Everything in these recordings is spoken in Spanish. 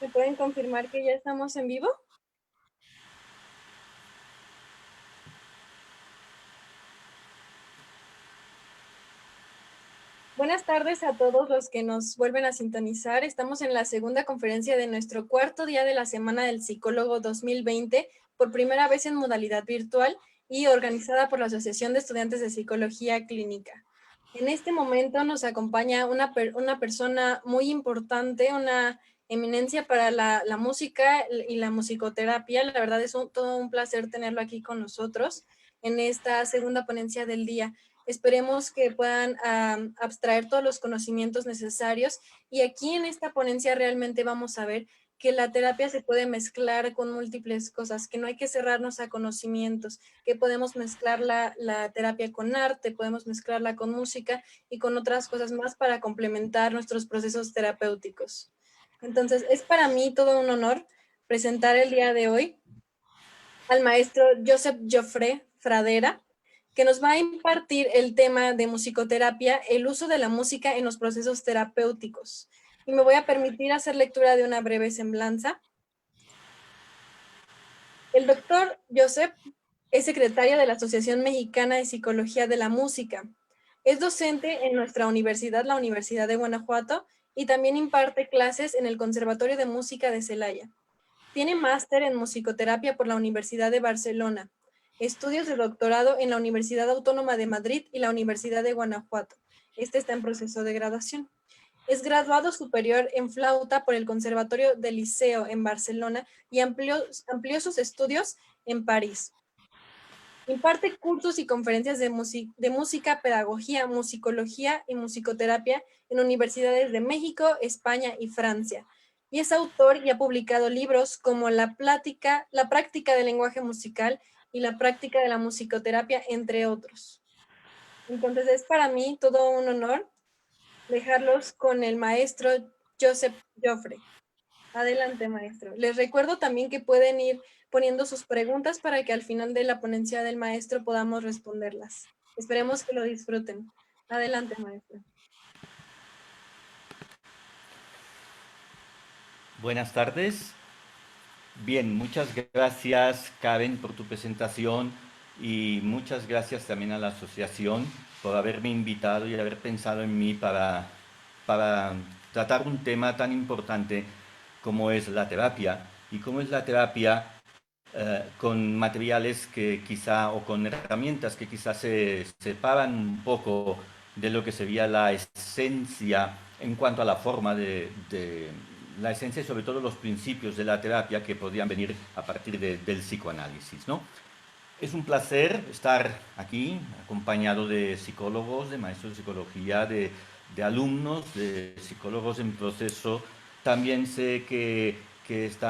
¿Me pueden confirmar que ya estamos en vivo? Buenas tardes a todos los que nos vuelven a sintonizar. Estamos en la segunda conferencia de nuestro cuarto día de la Semana del Psicólogo 2020, por primera vez en modalidad virtual y organizada por la Asociación de Estudiantes de Psicología Clínica. En este momento nos acompaña una persona muy importante, una eminencia para la música y la musicoterapia. La verdad es todo un placer tenerlo aquí con nosotros en esta segunda ponencia del día. Esperemos que puedan abstraer todos los conocimientos necesarios y aquí en esta ponencia realmente vamos a ver que la terapia se puede mezclar con múltiples cosas, que no hay que cerrarnos a conocimientos, que podemos mezclar la terapia con arte, podemos mezclarla con música y con otras cosas más para complementar nuestros procesos terapéuticos. Entonces, es para mí todo un honor presentar el día de hoy al maestro Josep Jofré Fradera, que nos va a impartir el tema de musicoterapia, el uso de la música en los procesos terapéuticos. Y me voy a permitir hacer lectura de una breve semblanza. El doctor Josep es secretario de la Asociación Mexicana de Psicología de la Música. Es docente en nuestra universidad, la Universidad de Guanajuato, y también imparte clases en el Conservatorio de Música de Celaya. Tiene máster en musicoterapia por la Universidad de Barcelona, estudios de doctorado en la Universidad Autónoma de Madrid y la Universidad de Guanajuato. Este está en proceso de graduación. Es graduado superior en flauta por el Conservatorio del Liceo en Barcelona y amplió sus estudios en París. Imparte cursos y conferencias de música, pedagogía, musicología y musicoterapia en universidades de México, España y Francia. Y es autor y ha publicado libros como La práctica del lenguaje musical y La práctica de la musicoterapia, entre otros. Entonces es para mí todo un honor dejarlos con el maestro Josep Jofré. Adelante, maestro. Les recuerdo también que pueden ir poniendo sus preguntas para que al final de la ponencia del maestro podamos responderlas. Esperemos que lo disfruten. Adelante, maestro. Buenas tardes. Bien, muchas gracias Karen por tu presentación y muchas gracias también a la asociación por haberme invitado y haber pensado en mí para tratar un tema tan importante como es la terapia y cómo es la terapia con materiales que quizá o con herramientas que quizá se separan un poco de lo que sería la esencia en cuanto a la forma de la esencia y sobre todo los principios de la terapia que podrían venir a partir del psicoanálisis, ¿no? Es un placer estar aquí acompañado de psicólogos, de maestros de psicología, de alumnos, de psicólogos en proceso. También sé que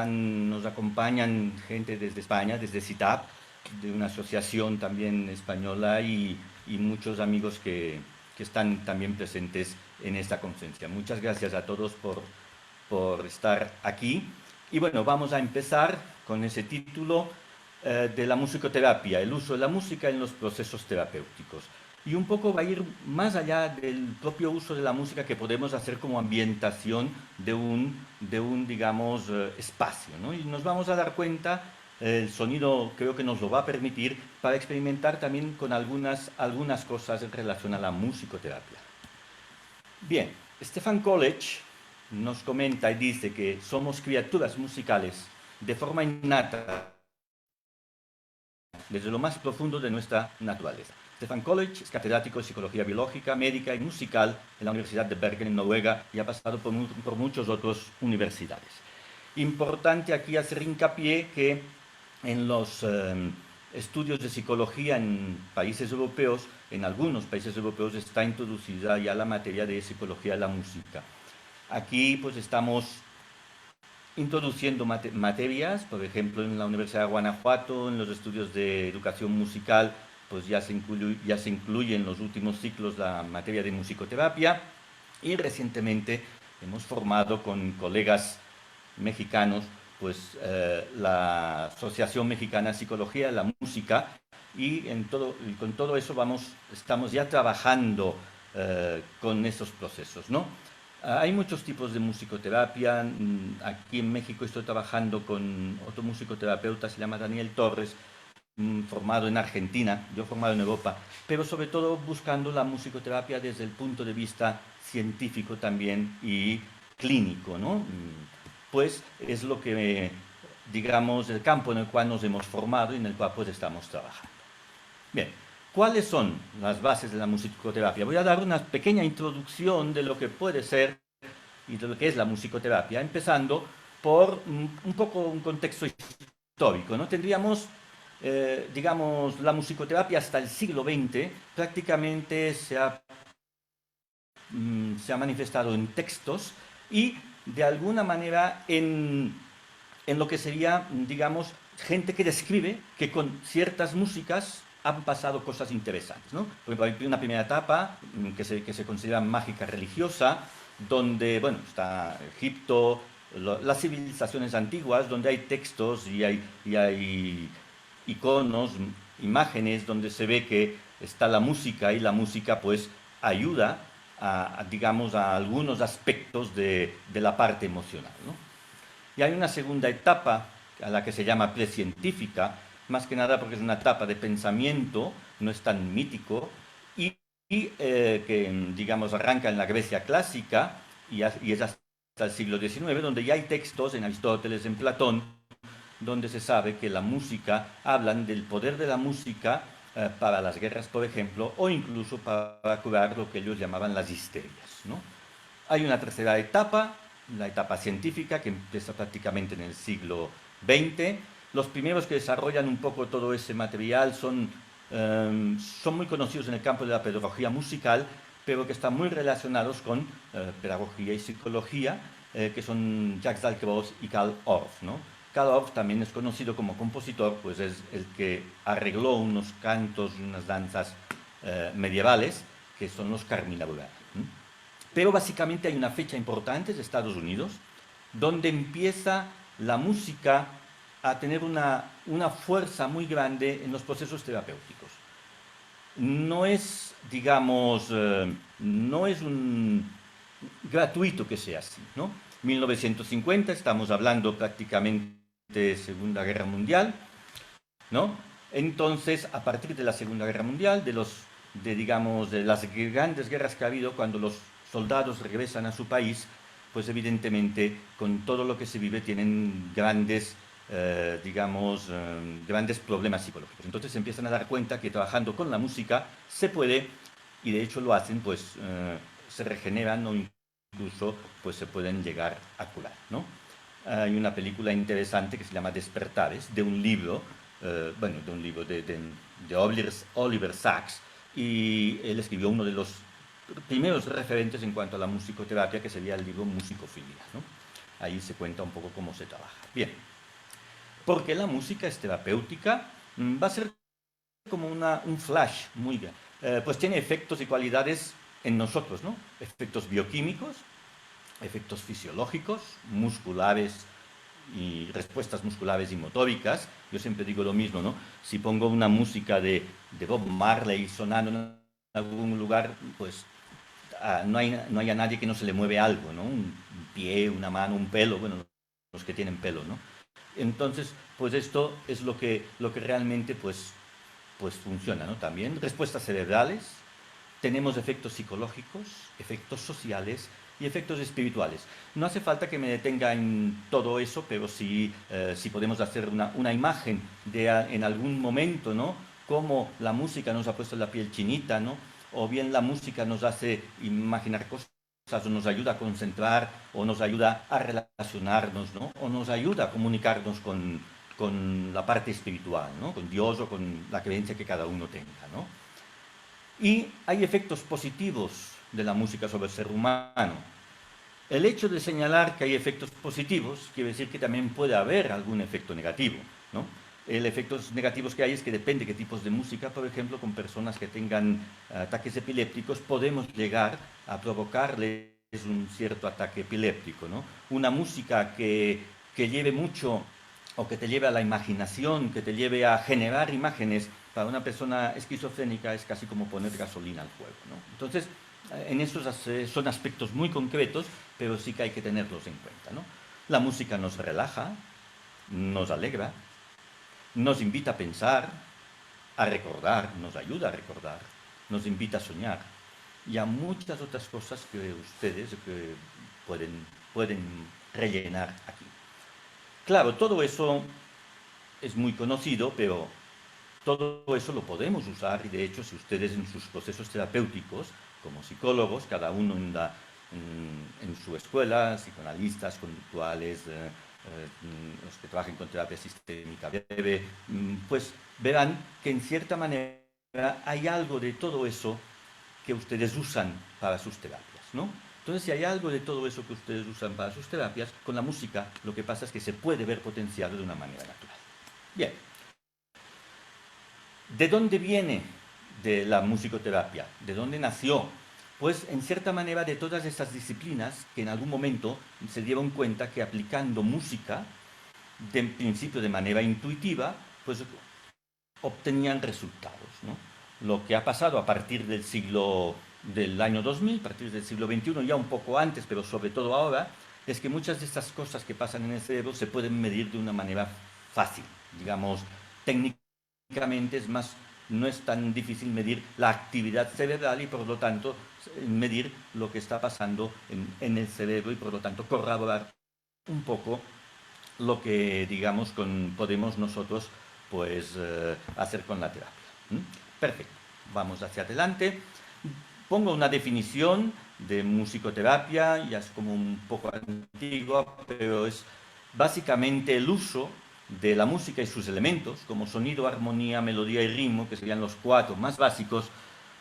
nos acompañan gente desde España, desde CITAP, de una asociación también española y muchos amigos que están también presentes en esta conferencia. Muchas gracias a todos por estar aquí. Y bueno, vamos a empezar con ese título de la musicoterapia, el uso de la música en los procesos terapéuticos. Y un poco va a ir más allá del propio uso de la música que podemos hacer como ambientación de un digamos, espacio, ¿no? Y nos vamos a dar cuenta, el sonido creo que nos lo va a permitir, para experimentar también con algunas cosas en relación a la musicoterapia. Bien, Stefan College nos comenta y dice que somos criaturas musicales de forma innata desde lo más profundo de nuestra naturaleza. Stefan College es catedrático de Psicología Biológica, Médica y Musical en la Universidad de Bergen, en Noruega, y ha pasado por muchas otras universidades. Importante aquí hacer hincapié que en los estudios de psicología en países europeos, en algunos países europeos, está introducida ya la materia de psicología de la música. Aquí pues estamos introduciendo materias, por ejemplo, en la Universidad de Guanajuato, en los estudios de educación musical, pues ya se incluye en los últimos ciclos la materia de musicoterapia, y recientemente hemos formado con colegas mexicanos pues la Asociación Mexicana de Psicología de la Música, y con todo eso estamos ya trabajando con esos procesos, ¿no? Hay muchos tipos de musicoterapia. Aquí en México estoy trabajando con otro musicoterapeuta, se llama Daniel Torres, formado en Argentina, yo formado en Europa, pero sobre todo buscando la musicoterapia desde el punto de vista científico también y clínico, ¿no? Pues es lo que, digamos, el campo en el cual nos hemos formado y en el cual pues estamos trabajando. Bien, ¿cuáles son las bases de la musicoterapia? Voy a dar una pequeña introducción de lo que puede ser y de lo que es la musicoterapia, empezando por un poco un contexto histórico, ¿no? Tendríamos, digamos, la musicoterapia hasta el siglo XX prácticamente se ha manifestado en textos y de alguna manera en lo que sería, digamos, gente que describe que con ciertas músicas han pasado cosas interesantes, ¿no? Por ejemplo, hay una primera etapa que se considera mágica religiosa, donde, bueno, está Egipto, las civilizaciones antiguas, donde hay textos y hay iconos, imágenes, donde se ve que está la música y la música pues ayuda digamos, a algunos aspectos de la parte emocional, ¿no? Y hay una segunda etapa a la que se llama precientífica, más que nada porque es una etapa de pensamiento, no es tan mítico, que, digamos, arranca en la Grecia clásica y es hasta el siglo XIX, donde ya hay textos en Aristóteles, en Platón, donde se sabe que la música, hablan del poder de la música para las guerras, por ejemplo, o incluso para curar lo que ellos llamaban las histerias, ¿no? Hay una tercera etapa, la etapa científica, que empieza prácticamente en el siglo XX. Los primeros que desarrollan un poco todo ese material son muy conocidos en el campo de la pedagogía musical, pero que están muy relacionados con pedagogía y psicología, que son Jacques Dalcroze y Carl Orff, ¿no? Carl Orff también es conocido como compositor, pues es el que arregló unos cantos y unas danzas medievales, que son los Carmina Burana. Pero básicamente hay una fecha importante, es Estados Unidos, donde empieza la música a tener una fuerza muy grande en los procesos terapéuticos. No es, digamos, no es un gratuito que sea así, ¿no? 1950, estamos hablando prácticamente de Segunda Guerra Mundial, ¿no? Entonces, a partir de la Segunda Guerra Mundial, digamos, de las grandes guerras que ha habido, cuando los soldados regresan a su país, pues evidentemente con todo lo que se vive tienen grandes, digamos, grandes problemas psicológicos. Entonces se empiezan a dar cuenta que trabajando con la música se puede, y de hecho lo hacen, pues se regeneran o incluso pues se pueden llegar a curar, ¿no? Hay una película interesante que se llama Despertares, de un libro, bueno, de un libro de Oliver Sacks, y él escribió uno de los primeros referentes en cuanto a la musicoterapia, que sería el libro Musicofilia, ¿no? Ahí se cuenta un poco cómo se trabaja. Bien, porque la música es terapéutica, va a ser como un flash muy grande. Pues tiene efectos y cualidades en nosotros, ¿no? Efectos bioquímicos, efectos fisiológicos, musculares y respuestas musculares y motóricas. Yo siempre digo lo mismo, ¿no? Si pongo una música de Bob Marley sonando en algún lugar, pues no hay a nadie que no se le mueve algo, ¿no? Un pie, una mano, un pelo, bueno, los que tienen pelo, ¿no? Entonces, pues esto es lo que realmente pues funciona, ¿no? También respuestas cerebrales, tenemos efectos psicológicos, efectos sociales y efectos espirituales. No hace falta que me detenga en todo eso, pero sí, sí podemos hacer una imagen de en algún momento, ¿no? Cómo la música nos ha puesto la piel chinita, ¿no? O bien la música nos hace imaginar cosas, o nos ayuda a concentrar, o nos ayuda a relacionarnos, ¿no? O nos ayuda a comunicarnos con la parte espiritual, ¿no? Con Dios o con la creencia que cada uno tenga, ¿no? Y hay efectos positivos de la música sobre el ser humano. El hecho de señalar que hay efectos positivos quiere decir que también puede haber algún efecto negativo, ¿no? El efectos negativos que hay es que depende de qué tipos de música, por ejemplo, con personas que tengan ataques epilépticos, podemos llegar a provocarles un cierto ataque epiléptico, ¿no? Una música que lleve mucho o que te lleve a la imaginación, que te lleve a generar imágenes, para una persona esquizofrénica es casi como poner gasolina al fuego, ¿no? Entonces, en esos son aspectos muy concretos, pero sí que hay que tenerlos en cuenta, ¿no? La música nos relaja, nos alegra, nos invita a pensar, a recordar, nos ayuda a recordar, nos invita a soñar y a muchas otras cosas que ustedes pueden rellenar aquí. Claro, todo eso es muy conocido, pero todo eso lo podemos usar y de hecho si ustedes en sus procesos terapéuticos, como psicólogos, cada uno en su escuela, psicoanalistas, conductuales, los que trabajen con terapia sistémica breve, pues verán que en cierta manera hay algo de todo eso que ustedes usan para sus terapias, ¿no? Entonces, si hay algo de todo eso que ustedes usan para sus terapias, con la música lo que pasa es que se puede ver potenciado de una manera natural. Bien, ¿de dónde viene de la musicoterapia? ¿De dónde nació? Pues en cierta manera de todas estas disciplinas que en algún momento se dieron cuenta que aplicando música, de principio de manera intuitiva, pues obtenían resultados, ¿no? Lo que ha pasado a partir del año 2000, a partir del siglo XXI, ya un poco antes, pero sobre todo ahora, es que muchas de estas cosas que pasan en el cerebro se pueden medir de una manera fácil, digamos, técnicamente es más, no es tan difícil medir la actividad cerebral y por lo tanto medir lo que está pasando en el cerebro y por lo tanto corroborar un poco lo que digamos podemos nosotros pues hacer con la terapia. Perfecto, vamos hacia adelante. Pongo una definición de musicoterapia, ya es como un poco antigua, pero es básicamente el uso de la música y sus elementos, como sonido, armonía, melodía y ritmo, que serían los cuatro más básicos,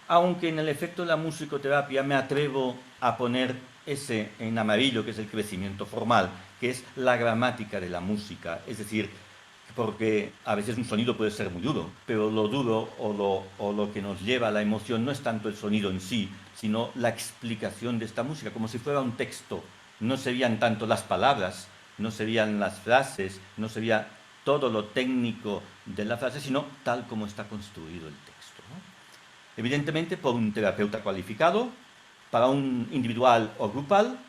aunque en el efecto de la musicoterapia me atrevo a poner ese en amarillo, que es el crecimiento formal, que es la gramática de la música, es decir, porque a veces un sonido puede ser muy duro, pero lo duro o lo que nos lleva a la emoción no es tanto el sonido en sí, sino la explicación de esta música, como si fuera un texto. No serían tanto las palabras, no serían las frases, no sería todo lo técnico de la frase, sino tal como está construido el texto, ¿no? Evidentemente por un terapeuta cualificado, para un individual o grupal,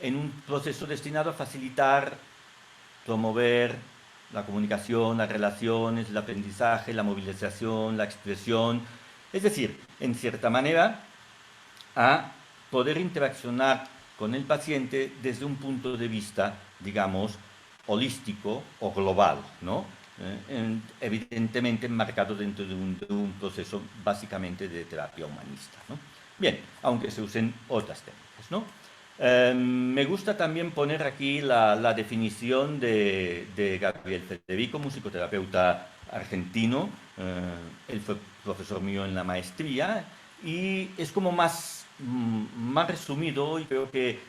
en un proceso destinado a facilitar, promover la comunicación, las relaciones, el aprendizaje, la movilización, la expresión, es decir, en cierta manera, a poder interaccionar con el paciente desde un punto de vista, digamos, holístico o global, ¿no? Evidentemente enmarcado dentro de un proceso básicamente de terapia humanista, ¿no? Bien, aunque se usen otras técnicas, ¿no? Me gusta también poner aquí la definición de Gabriel Federico, musicoterapeuta argentino. Él fue profesor mío en la maestría y es como más resumido y creo que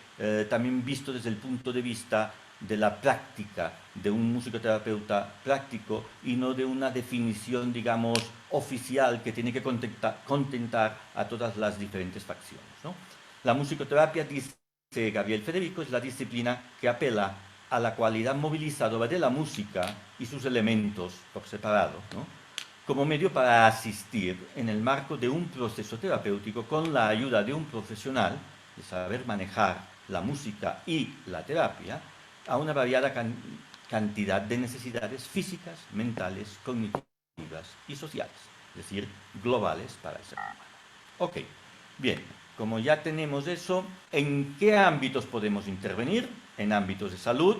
también visto desde el punto de vista de la práctica de un musicoterapeuta práctico y no de una definición, digamos, oficial que tiene que contentar a todas las diferentes facciones, ¿no? La musicoterapia, dice Gabriel Federico, es la disciplina que apela a la cualidad movilizadora de la música y sus elementos por separado, ¿no? Como medio para asistir en el marco de un proceso terapéutico con la ayuda de un profesional de saber manejar la música y la terapia a una variada cantidad de necesidades físicas, mentales, cognitivas y sociales, es decir, globales para el ser humano. Ok, bien, como ya tenemos eso, ¿en qué ámbitos podemos intervenir? En ámbitos de salud,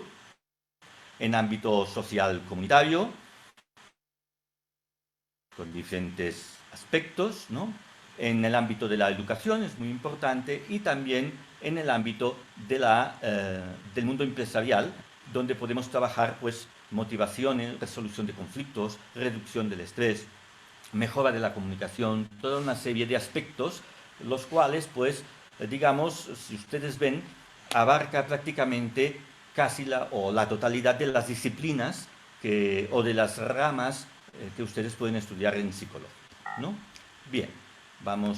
en ámbito social comunitario, con diferentes aspectos, ¿no? En el ámbito de la educación es muy importante y también en el ámbito del mundo empresarial, donde podemos trabajar pues motivaciones, resolución de conflictos, reducción del estrés, mejora de la comunicación, toda una serie de aspectos, los cuales pues digamos, si ustedes ven, abarca prácticamente casi la totalidad de las disciplinas o de las ramas que ustedes pueden estudiar en psicología, ¿no? Bien, vamos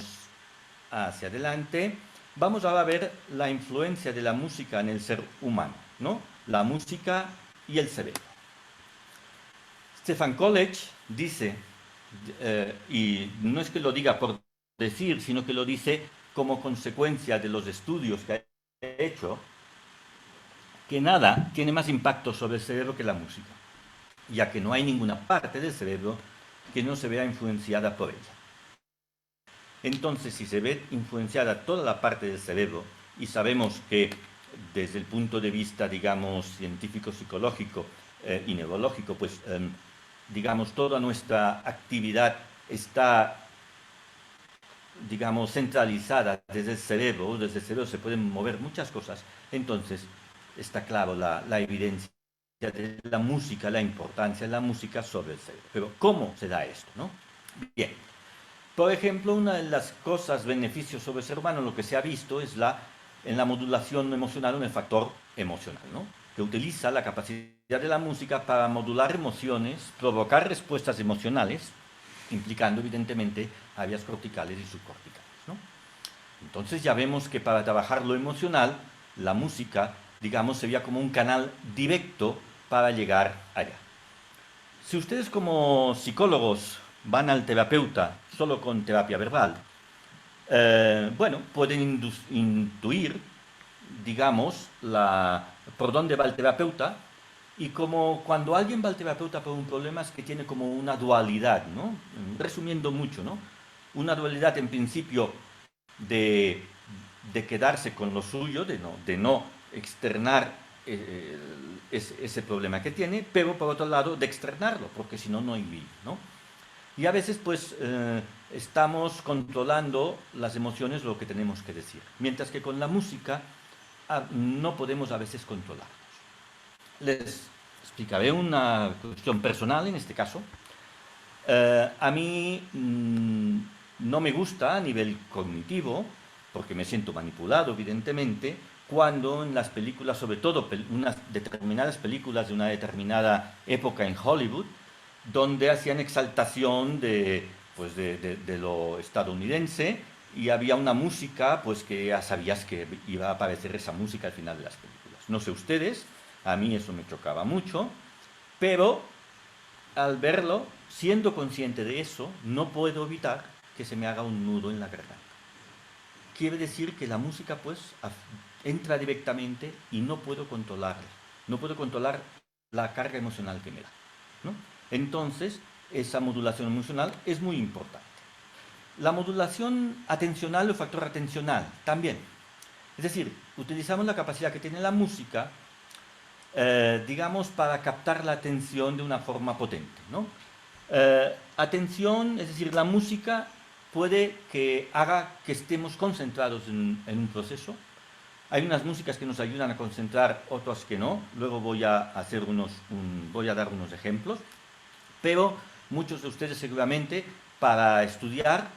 hacia adelante. Vamos ahora a ver la influencia de la música en el ser humano, ¿no? La música y el cerebro. Stefan College dice, y no es que lo diga por decir, sino que lo dice como consecuencia de los estudios que he hecho, que nada tiene más impacto sobre el cerebro que la música, ya que no hay ninguna parte del cerebro que no se vea influenciada por ella. Entonces, si se ve influenciada toda la parte del cerebro, y sabemos que desde el punto de vista, digamos, científico-psicológico y neurológico, pues, digamos, toda nuestra actividad está, digamos, centralizada desde el cerebro se pueden mover muchas cosas, entonces está claro la evidencia de la música, la importancia de la música sobre el cerebro. Pero, ¿cómo se da esto, no? Bien. Por ejemplo, una de las cosas, beneficios sobre el ser humano, lo que se ha visto es en la modulación emocional, en el factor emocional, ¿no? Que utiliza la capacidad de la música para modular emociones, provocar respuestas emocionales, implicando evidentemente áreas corticales y subcorticales, ¿no? Entonces ya vemos que para trabajar lo emocional, la música, digamos, sería como un canal directo para llegar allá. Si ustedes como psicólogos van al terapeuta solo con terapia verbal, bueno, pueden intuir, digamos, por dónde va el terapeuta, y como cuando alguien va al terapeuta por un problema es que tiene como una dualidad, ¿no? Resumiendo mucho, ¿no? Una dualidad en principio de, de quedarse con lo suyo, de no externar ese problema que tiene, pero por otro lado de externarlo, porque si no, no hay vida, ¿no? Y a veces pues estamos controlando las emociones, lo que tenemos que decir, mientras que con la música no podemos a veces controlarlos. Les explicaré una cuestión personal en este caso. A mí no me gusta a nivel cognitivo, porque me siento manipulado, evidentemente, cuando en las películas, sobre todo unas determinadas películas de una determinada época en Hollywood, donde hacían exaltación pues de lo estadounidense y había una música, pues que ya sabías que iba a aparecer esa música al final de las películas. No sé ustedes, a mí eso me chocaba mucho, pero al verlo, siendo consciente de eso, no puedo evitar que se me haga un nudo en la garganta. Quiere decir que la música pues entra directamente y no puedo controlarla. No puedo controlar la carga emocional que me da, ¿no? Entonces, esa modulación emocional es muy importante. La modulación atencional o factor atencional también. Es decir, utilizamos la capacidad que tiene la música, digamos, para captar la atención de una forma potente, ¿no? Atención, es decir, la música puede que haga que estemos concentrados en un proceso. Hay unas músicas que nos ayudan a concentrar, otras que no. Luego voy a voy a dar unos ejemplos. Pero muchos de ustedes seguramente para estudiar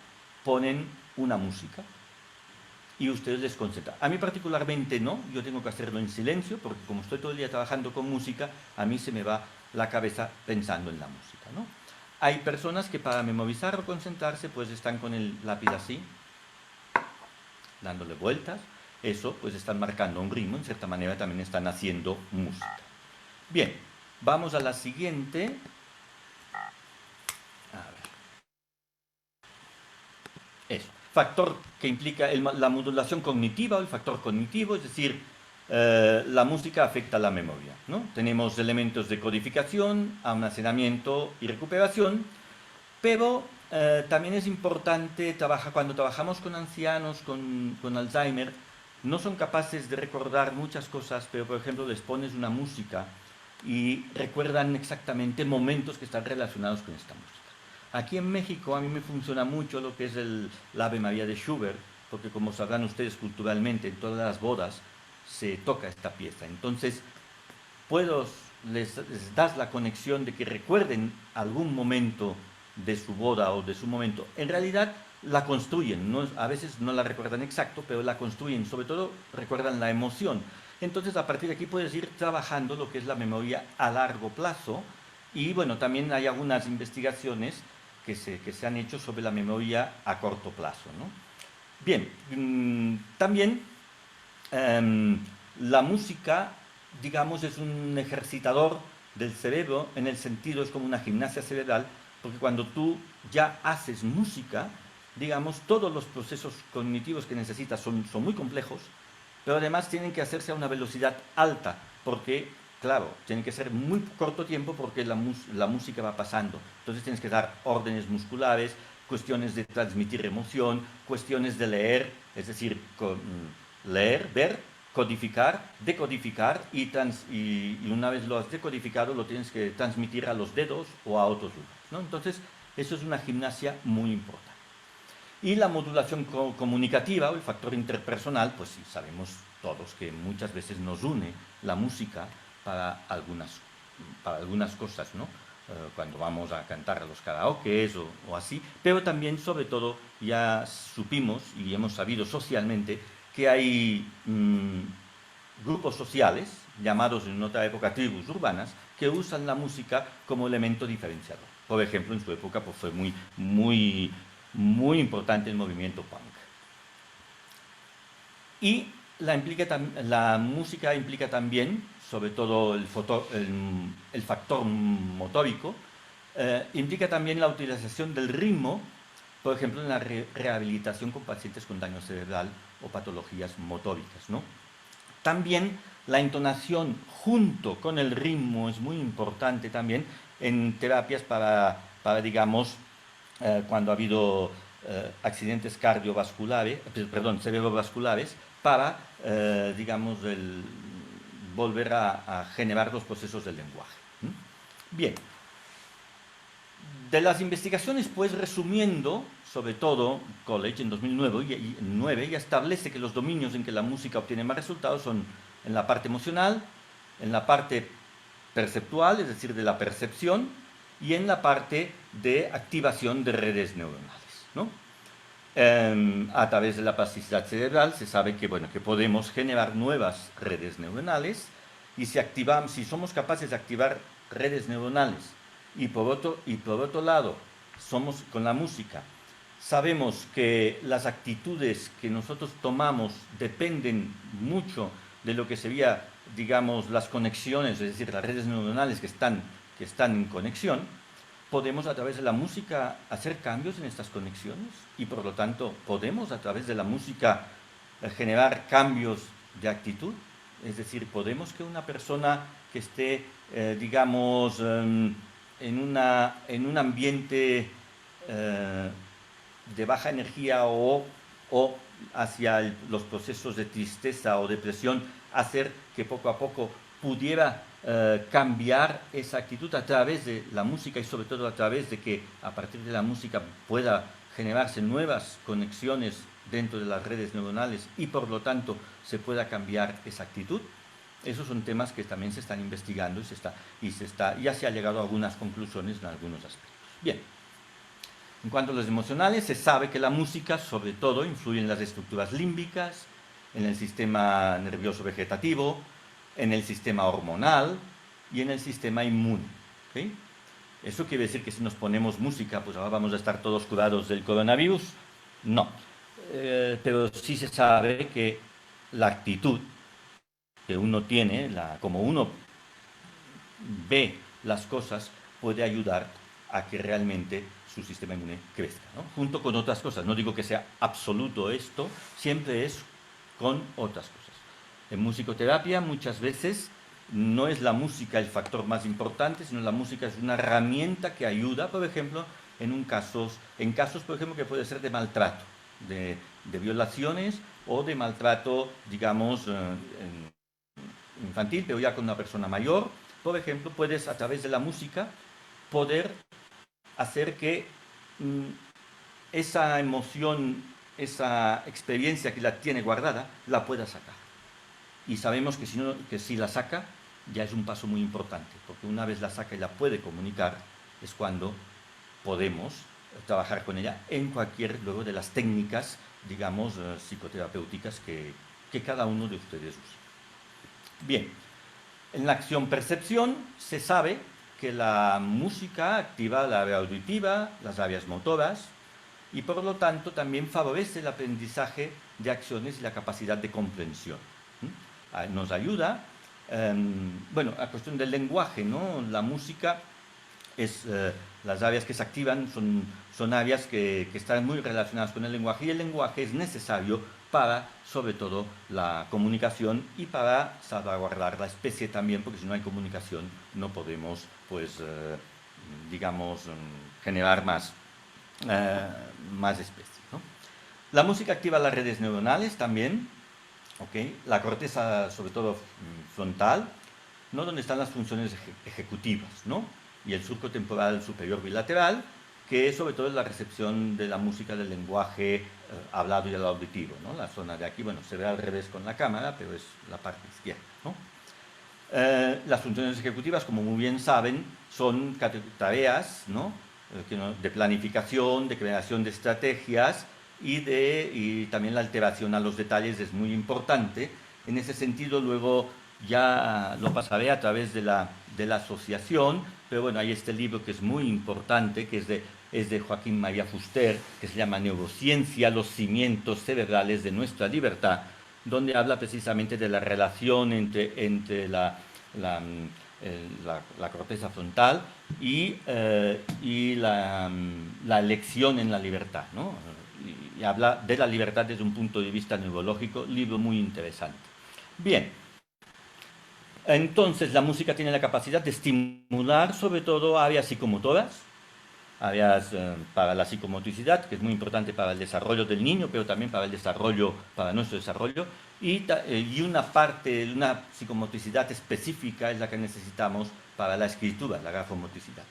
ponen una música y ustedes les concentran. A mí particularmente no, yo tengo que hacerlo en silencio porque como estoy todo el día trabajando con música, a mí se me va la cabeza pensando en la música, ¿no? Hay personas que para memorizar o concentrarse pues están con el lápiz así, dándole vueltas. Eso pues están marcando un ritmo, en cierta manera también están haciendo música. Bien, vamos a la siguiente. Eso. Factor que implica la modulación cognitiva o el factor cognitivo, es decir, la música afecta a la memoria, ¿no? Tenemos elementos de codificación, almacenamiento y recuperación, pero también es importante cuando trabajamos con ancianos, con Alzheimer, no son capaces de recordar muchas cosas, pero por ejemplo les pones una música y recuerdan exactamente momentos que están relacionados con esta música. Aquí en México a mí me funciona mucho lo que es la Ave María de Schubert, porque como sabrán ustedes culturalmente, en todas las bodas se toca esta pieza. Entonces, les das la conexión de que recuerden algún momento de su boda o de su momento. En realidad la construyen, a veces no la recuerdan exacto, pero la construyen, sobre todo recuerdan la emoción. Entonces a partir de aquí puedes ir trabajando lo que es la memoria a largo plazo y bueno, también hay algunas investigaciones que se han hecho sobre la memoria a corto plazo, ¿no? Bien, también la música, digamos, es un ejercitador del cerebro, en el sentido es como una gimnasia cerebral, porque cuando tú ya haces música, digamos, todos los procesos cognitivos que necesita son muy complejos, pero además tienen que hacerse a una velocidad alta, porque, claro, tienen que ser muy corto tiempo porque la música va pasando. Entonces tienes que dar órdenes musculares, cuestiones de transmitir emoción, cuestiones de leer, es decir, leer, ver, codificar, decodificar y una vez lo has decodificado lo tienes que transmitir a los dedos o a otros lugares, ¿no? Entonces, eso es una gimnasia muy importante. Y la modulación comunicativa o el factor interpersonal, pues sí, sabemos todos que muchas veces nos une la música para algunas cosas, ¿no? Cuando vamos a cantar a los karaokes o así, pero también, sobre todo, ya supimos y hemos sabido socialmente que hay grupos sociales, llamados en otra época tribus urbanas, que usan la música como elemento diferenciador. Por ejemplo, en su época pues, fue muy importante el movimiento punk. Y la música implica también, sobre todo el factor motórico, implica también la utilización del ritmo, por ejemplo, en la rehabilitación con pacientes con daño cerebral o patologías motóricas, ¿no? También la entonación junto con el ritmo es muy importante también en terapias digamos, cuando ha habido accidentes cerebrovasculares, para, digamos, volver a generar los procesos del lenguaje. Bien. De las investigaciones, pues, resumiendo, sobre todo, College en 2009 ya establece que los dominios en que la música obtiene más resultados son en la parte emocional, en la parte perceptual, es decir, de la percepción, y en la parte de activación de redes neuronales, ¿no? A través de la plasticidad cerebral se sabe que, bueno, que podemos generar nuevas redes neuronales y si somos capaces de activar redes neuronales y por otro lado, con la música, sabemos que las actitudes que nosotros tomamos dependen mucho de lo que sería, digamos, las conexiones, es decir, las redes neuronales que están en conexión, podemos a través de la música hacer cambios en estas conexiones y por lo tanto podemos a través de la música generar cambios de actitud. Es decir, podemos que una persona que esté, digamos, en un ambiente de baja energía o hacia los procesos de tristeza o depresión, hacer que poco a poco pudiera cambiar esa actitud a través de la música y sobre todo a través de que a partir de la música pueda generarse nuevas conexiones dentro de las redes neuronales y por lo tanto se pueda cambiar esa actitud. Esos son temas que también se están investigando ya se ha llegado a algunas conclusiones en algunos aspectos. Bien, en cuanto a los emocionales, se sabe que la música sobre todo influye en las estructuras límbicas, en el sistema nervioso vegetativo, en el sistema hormonal y en el sistema inmune. ¿Okay? ¿Eso quiere decir que si nos ponemos música, pues ahora vamos a estar todos curados del coronavirus? No. Pero sí se sabe que la actitud que uno tiene, como uno ve las cosas, puede ayudar a que realmente su sistema inmune crezca, ¿no? Junto con otras cosas. No digo que sea absoluto esto, siempre es con otras cosas. En musicoterapia muchas veces no es la música el factor más importante, sino la música es una herramienta que ayuda, por ejemplo, en casos, por ejemplo, que puede ser de maltrato, de violaciones o de maltrato, digamos, infantil, pero ya con una persona mayor. Por ejemplo, puedes a través de la música poder hacer que esa emoción, esa experiencia que la tiene guardada, la pueda sacar. Y sabemos que si la saca, ya es un paso muy importante, porque una vez la saca y la puede comunicar, es cuando podemos trabajar con ella en luego de las técnicas, digamos, psicoterapéuticas que cada uno de ustedes usa. Bien, en la acción-percepción se sabe que la música activa la área auditiva, las áreas motoras, y por lo tanto también favorece el aprendizaje de acciones y la capacidad de comprensión. Nos ayuda, bueno, a cuestión del lenguaje, ¿no? La música las áreas que se activan son áreas que están muy relacionadas con el lenguaje, y el lenguaje es necesario para, sobre todo, la comunicación y para salvaguardar la especie también, porque si no hay comunicación no podemos, pues, digamos, generar más especies, ¿no? La música activa las redes neuronales también, ¿ok? La corteza, sobre todo frontal, ¿no? Donde están las funciones ejecutivas, ¿no? Y el surco temporal superior bilateral, que sobre todo es la recepción de la música del lenguaje hablado y el auditivo, ¿no? La zona de aquí, bueno, se ve al revés con la cámara, pero es la parte izquierda, ¿no? Las funciones ejecutivas, como muy bien saben, son tareas, ¿no? De planificación, de creación de estrategias y también la alteración a los detalles es muy importante. En ese sentido, luego ya lo pasaré a través de la asociación, pero bueno, hay este libro que es muy importante, que es de Joaquín María Fuster, que se llama Neurociencia, los cimientos cerebrales de nuestra libertad, donde habla precisamente de la relación entre la corteza frontal y la elección en la libertad, ¿no? Y habla de la libertad desde un punto de vista neurológico, libro muy interesante. Bien, entonces la música tiene la capacidad de estimular sobre todo áreas psicomotoras, áreas para la psicomotricidad, que es muy importante para el desarrollo del niño, pero también para nuestro desarrollo, y una parte, una psicomotricidad específica es la que necesitamos para la escritura, la grafomotricidad.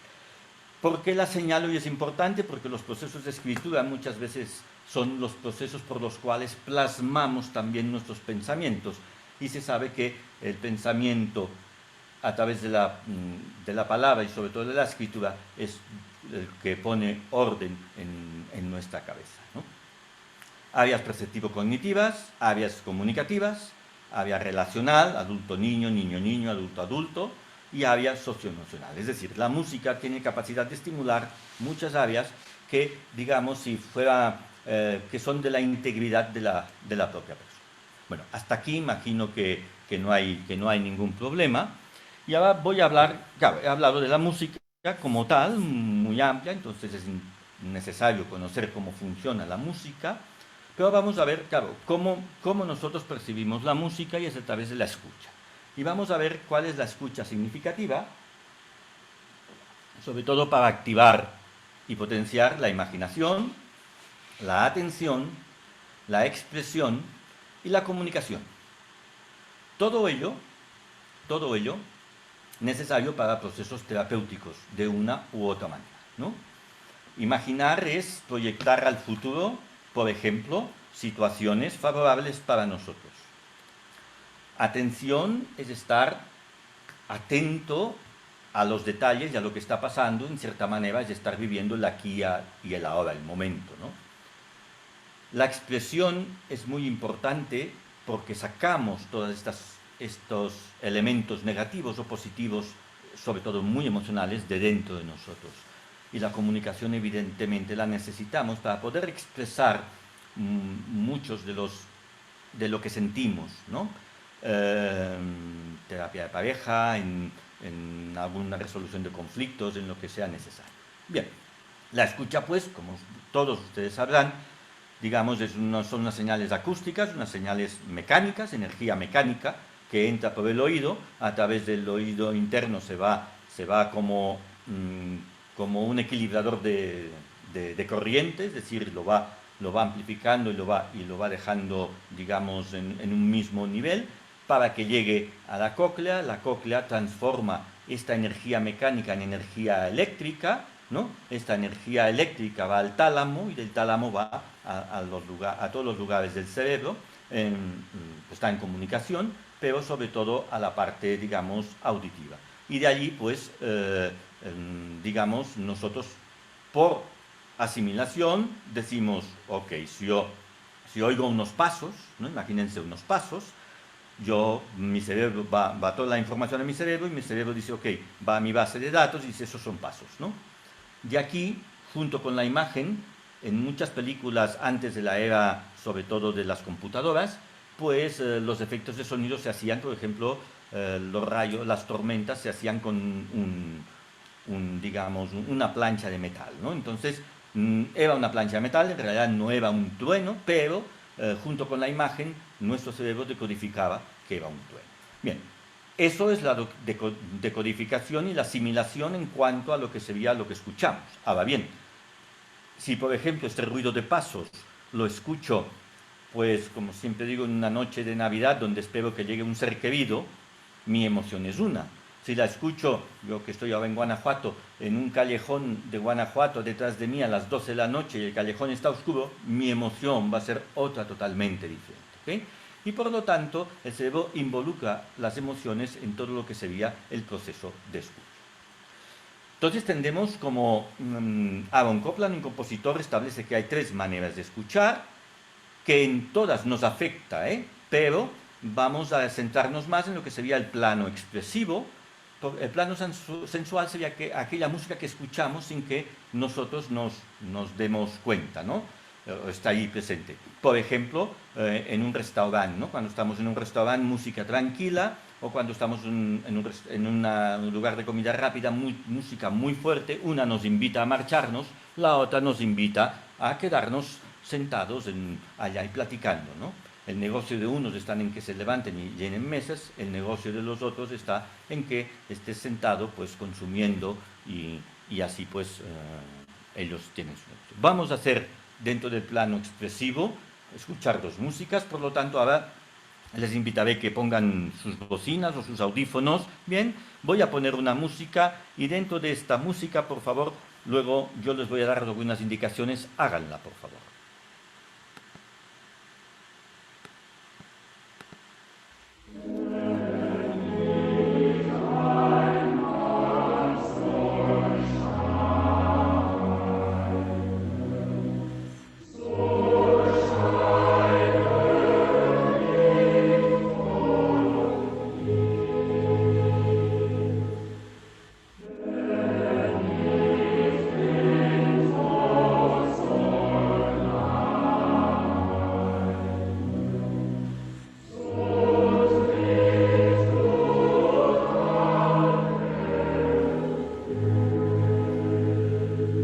¿Por qué la señalo y es importante? Porque los procesos de escritura muchas veces son los procesos por los cuales plasmamos también nuestros pensamientos, y se sabe que el pensamiento a través de la palabra y sobre todo de la escritura es el que pone orden en nuestra cabeza, ¿no? Áreas perceptivo-cognitivas, áreas comunicativas, área relacional, adulto-niño, niño-niño, adulto-adulto, y área socioemocional. Es decir, la música tiene capacidad de estimular muchas áreas que, digamos, si fuera, que son de la integridad de la propia persona. Bueno, hasta aquí imagino que no hay ningún problema. Y ahora voy a hablar, claro, he hablado de la música como tal, muy amplia, entonces es necesario conocer cómo funciona la música, pero vamos a ver, claro, cómo nosotros percibimos la música, y es a través de la escucha. Y vamos a ver cuál es la escucha significativa, sobre todo para activar y potenciar la imaginación, la atención, la expresión y la comunicación. Todo ello necesario para procesos terapéuticos de una u otra manera, ¿no? Imaginar es proyectar al futuro, por ejemplo, situaciones favorables para nosotros. Atención es estar atento a los detalles y a lo que está pasando, en cierta manera es estar viviendo el aquí y el ahora, el momento, ¿no? La expresión es muy importante porque sacamos todos estos elementos negativos o positivos, sobre todo muy emocionales, de dentro de nosotros. Y la comunicación evidentemente la necesitamos para poder expresar muchos de lo que sentimos, ¿no? Terapia de pareja, en alguna resolución de conflictos, en lo que sea necesario. Bien, la escucha, pues, como todos ustedes sabrán, digamos, son unas señales acústicas, unas señales mecánicas, energía mecánica, que entra por el oído, a través del oído interno se va como un equilibrador de corriente, es decir, lo va amplificando y lo va dejando, digamos, en un mismo nivel, para que llegue a la cóclea transforma esta energía mecánica en energía eléctrica, ¿no? Esta energía eléctrica va al tálamo y del tálamo va a todos los lugares del cerebro, está en comunicación, pero sobre todo a la parte, digamos, auditiva. Y de allí, pues, digamos, nosotros por asimilación decimos, ok, si oigo unos pasos, ¿no? Imagínense unos pasos, mi cerebro va toda la información a mi cerebro y mi cerebro dice, ok, va a mi base de datos y dice, esos son pasos, ¿no? De aquí, junto con la imagen, en muchas películas antes de la era, sobre todo de las computadoras, pues los efectos de sonido se hacían, por ejemplo, los rayos, las tormentas se hacían con digamos, una plancha de metal, ¿no? Entonces, era una plancha de metal, en realidad no era un trueno, pero junto con la imagen, nuestro cerebro decodificaba que era un trueno. Bien, eso es la decodificación y la asimilación en cuanto a lo que sería lo que escuchamos. Ahora bien, si por ejemplo este ruido de pasos lo escucho, pues como siempre digo, en una noche de Navidad donde espero que llegue un ser querido, mi emoción es una. Si la escucho, yo que estoy ahora en Guanajuato, en un callejón de Guanajuato detrás de mí a las 12 de la noche y el callejón está oscuro, mi emoción va a ser otra totalmente diferente. ¿Okay? Y por lo tanto, el cerebro involucra las emociones en todo lo que sería el proceso de escucha. Entonces tendemos como Aaron Copland, un compositor, establece que hay tres maneras de escuchar, que en todas nos afecta, pero vamos a centrarnos más en lo que sería el plano expresivo. El plano sensual sería aquella música que escuchamos sin que nosotros nos demos cuenta, ¿no? Está ahí presente. Por ejemplo, en un restaurante, ¿no? Cuando estamos en un restaurante, música tranquila, o cuando estamos en un lugar de comida rápida, música muy fuerte, una nos invita a marcharnos, la otra nos invita a quedarnos sentados allá y platicando, ¿no? El negocio de unos está en que se levanten y llenen mesas, el negocio de los otros está en que estés sentado pues consumiendo y así pues ellos tienen su negocio. Vamos a hacer dentro del plano expresivo, escuchar dos músicas, por lo tanto ahora les invitaré que pongan sus bocinas o sus audífonos. Bien, voy a poner una música y dentro de esta música, por favor, luego yo les voy a dar algunas indicaciones, háganla, por favor.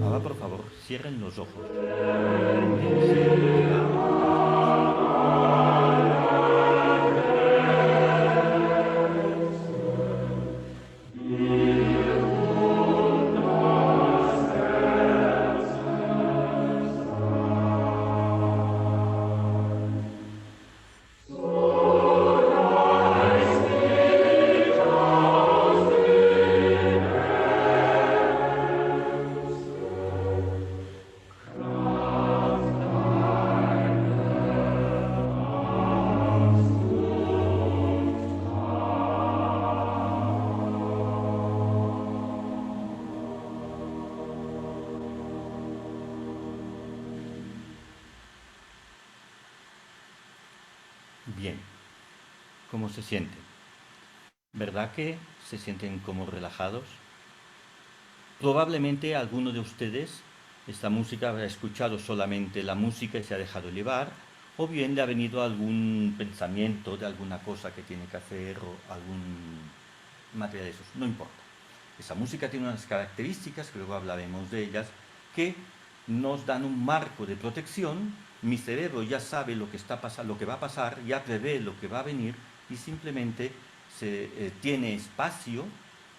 Ahora, por favor, cierren los ojos. Bien, cierren los ojos. Bien, ¿cómo se sienten? ¿Verdad que se sienten como relajados? Probablemente alguno de ustedes esta música habrá escuchado solamente la música y se ha dejado llevar, o bien le ha venido algún pensamiento de alguna cosa que tiene que hacer o algún material de esos. No importa. Esa música tiene unas características, que luego hablaremos de ellas, que nos dan un marco de protección. Mi cerebro ya sabe lo que está pasando, lo que va a pasar, ya prevé lo que va a venir y simplemente tiene espacio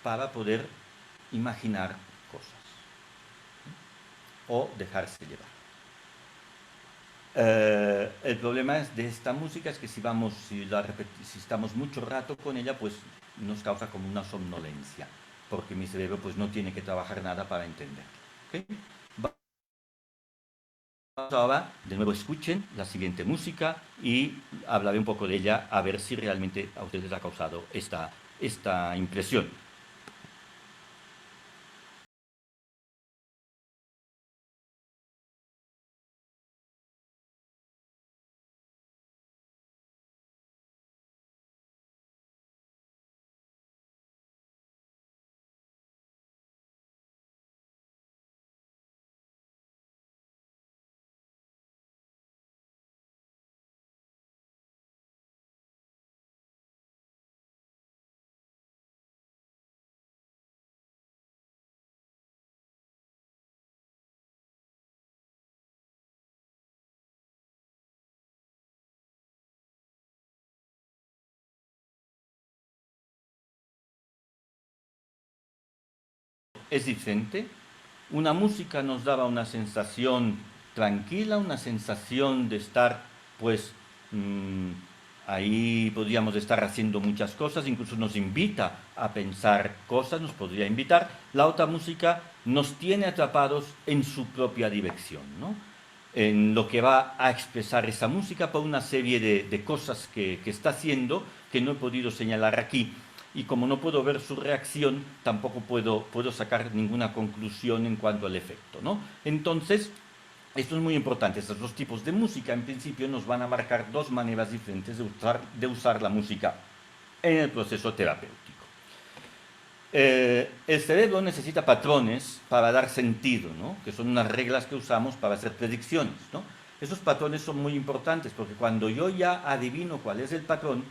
para poder imaginar cosas o dejarse llevar. El problema de esta música es que si estamos mucho rato con ella, pues nos causa como una somnolencia, porque mi cerebro pues no tiene que trabajar nada para entenderla. ¿Okay? Ahora, de nuevo, escuchen la siguiente música y hablaré un poco de ella a ver si realmente a ustedes les ha causado esta impresión. es diferente. Una música nos daba una sensación tranquila, una sensación de estar, pues, ahí podríamos estar haciendo muchas cosas, incluso nos invita a pensar cosas, nos podría invitar. La otra música nos tiene atrapados en su propia dirección, ¿no? En lo que va a expresar esa música por una serie de cosas que está haciendo, que no he podido señalar aquí. Y como no puedo ver su reacción, tampoco puedo sacar ninguna conclusión en cuanto al efecto, ¿no? Entonces, esto es muy importante. Estos dos tipos de música, en principio, nos van a marcar dos maneras diferentes de usar la música en el proceso terapéutico. El cerebro necesita patrones para dar sentido, ¿no? Que son unas reglas que usamos para hacer predicciones, ¿no? Esos patrones son muy importantes porque cuando yo ya adivino cuál es el patrón,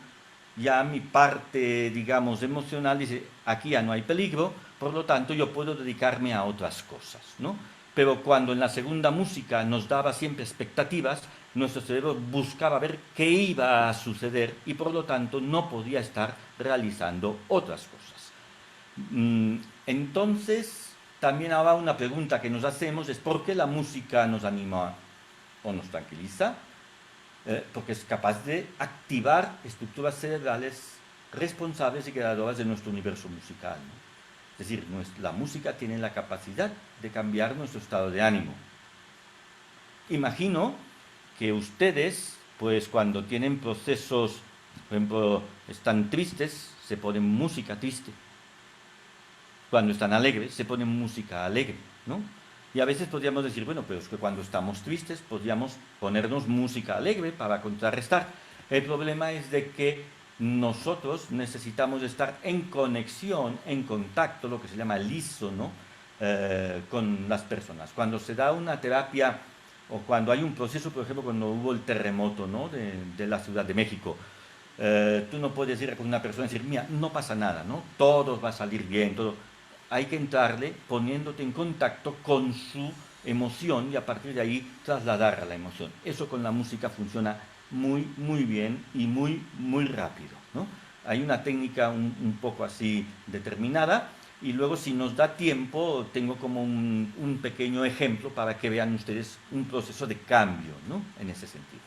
ya mi parte, digamos, emocional dice, aquí ya no hay peligro, por lo tanto yo puedo dedicarme a otras cosas, ¿no? Pero cuando en la segunda música nos daba siempre expectativas, nuestro cerebro buscaba ver qué iba a suceder y por lo tanto no podía estar realizando otras cosas. Entonces, también ahora una pregunta que nos hacemos es ¿por qué la música nos anima o nos tranquiliza? Porque es capaz de activar estructuras cerebrales responsables y creadoras de nuestro universo musical, ¿no? Es decir, la música tiene la capacidad de cambiar nuestro estado de ánimo. Imagino que ustedes, pues cuando tienen procesos, por ejemplo, están tristes, se ponen música triste. Cuando están alegres, se ponen música alegre, ¿no? Y a veces podríamos decir, bueno, pero es que cuando estamos tristes podríamos ponernos música alegre para contrarrestar. El problema es de que nosotros necesitamos estar en conexión, en contacto, lo que se llama lísono, con las personas. Cuando se da una terapia o cuando hay un proceso, por ejemplo, cuando hubo el terremoto, ¿no? de la Ciudad de México, tú no puedes ir con una persona y decir, mira, no pasa nada, ¿no? Todo va a salir bien, todo. Hay que entrarle poniéndote en contacto con su emoción y a partir de ahí trasladar a la emoción. Eso con la música funciona muy, muy bien y muy, muy rápido, ¿no? Hay una técnica un poco así determinada y luego si nos da tiempo tengo como un pequeño ejemplo para que vean ustedes un proceso de cambio, ¿no? En ese sentido.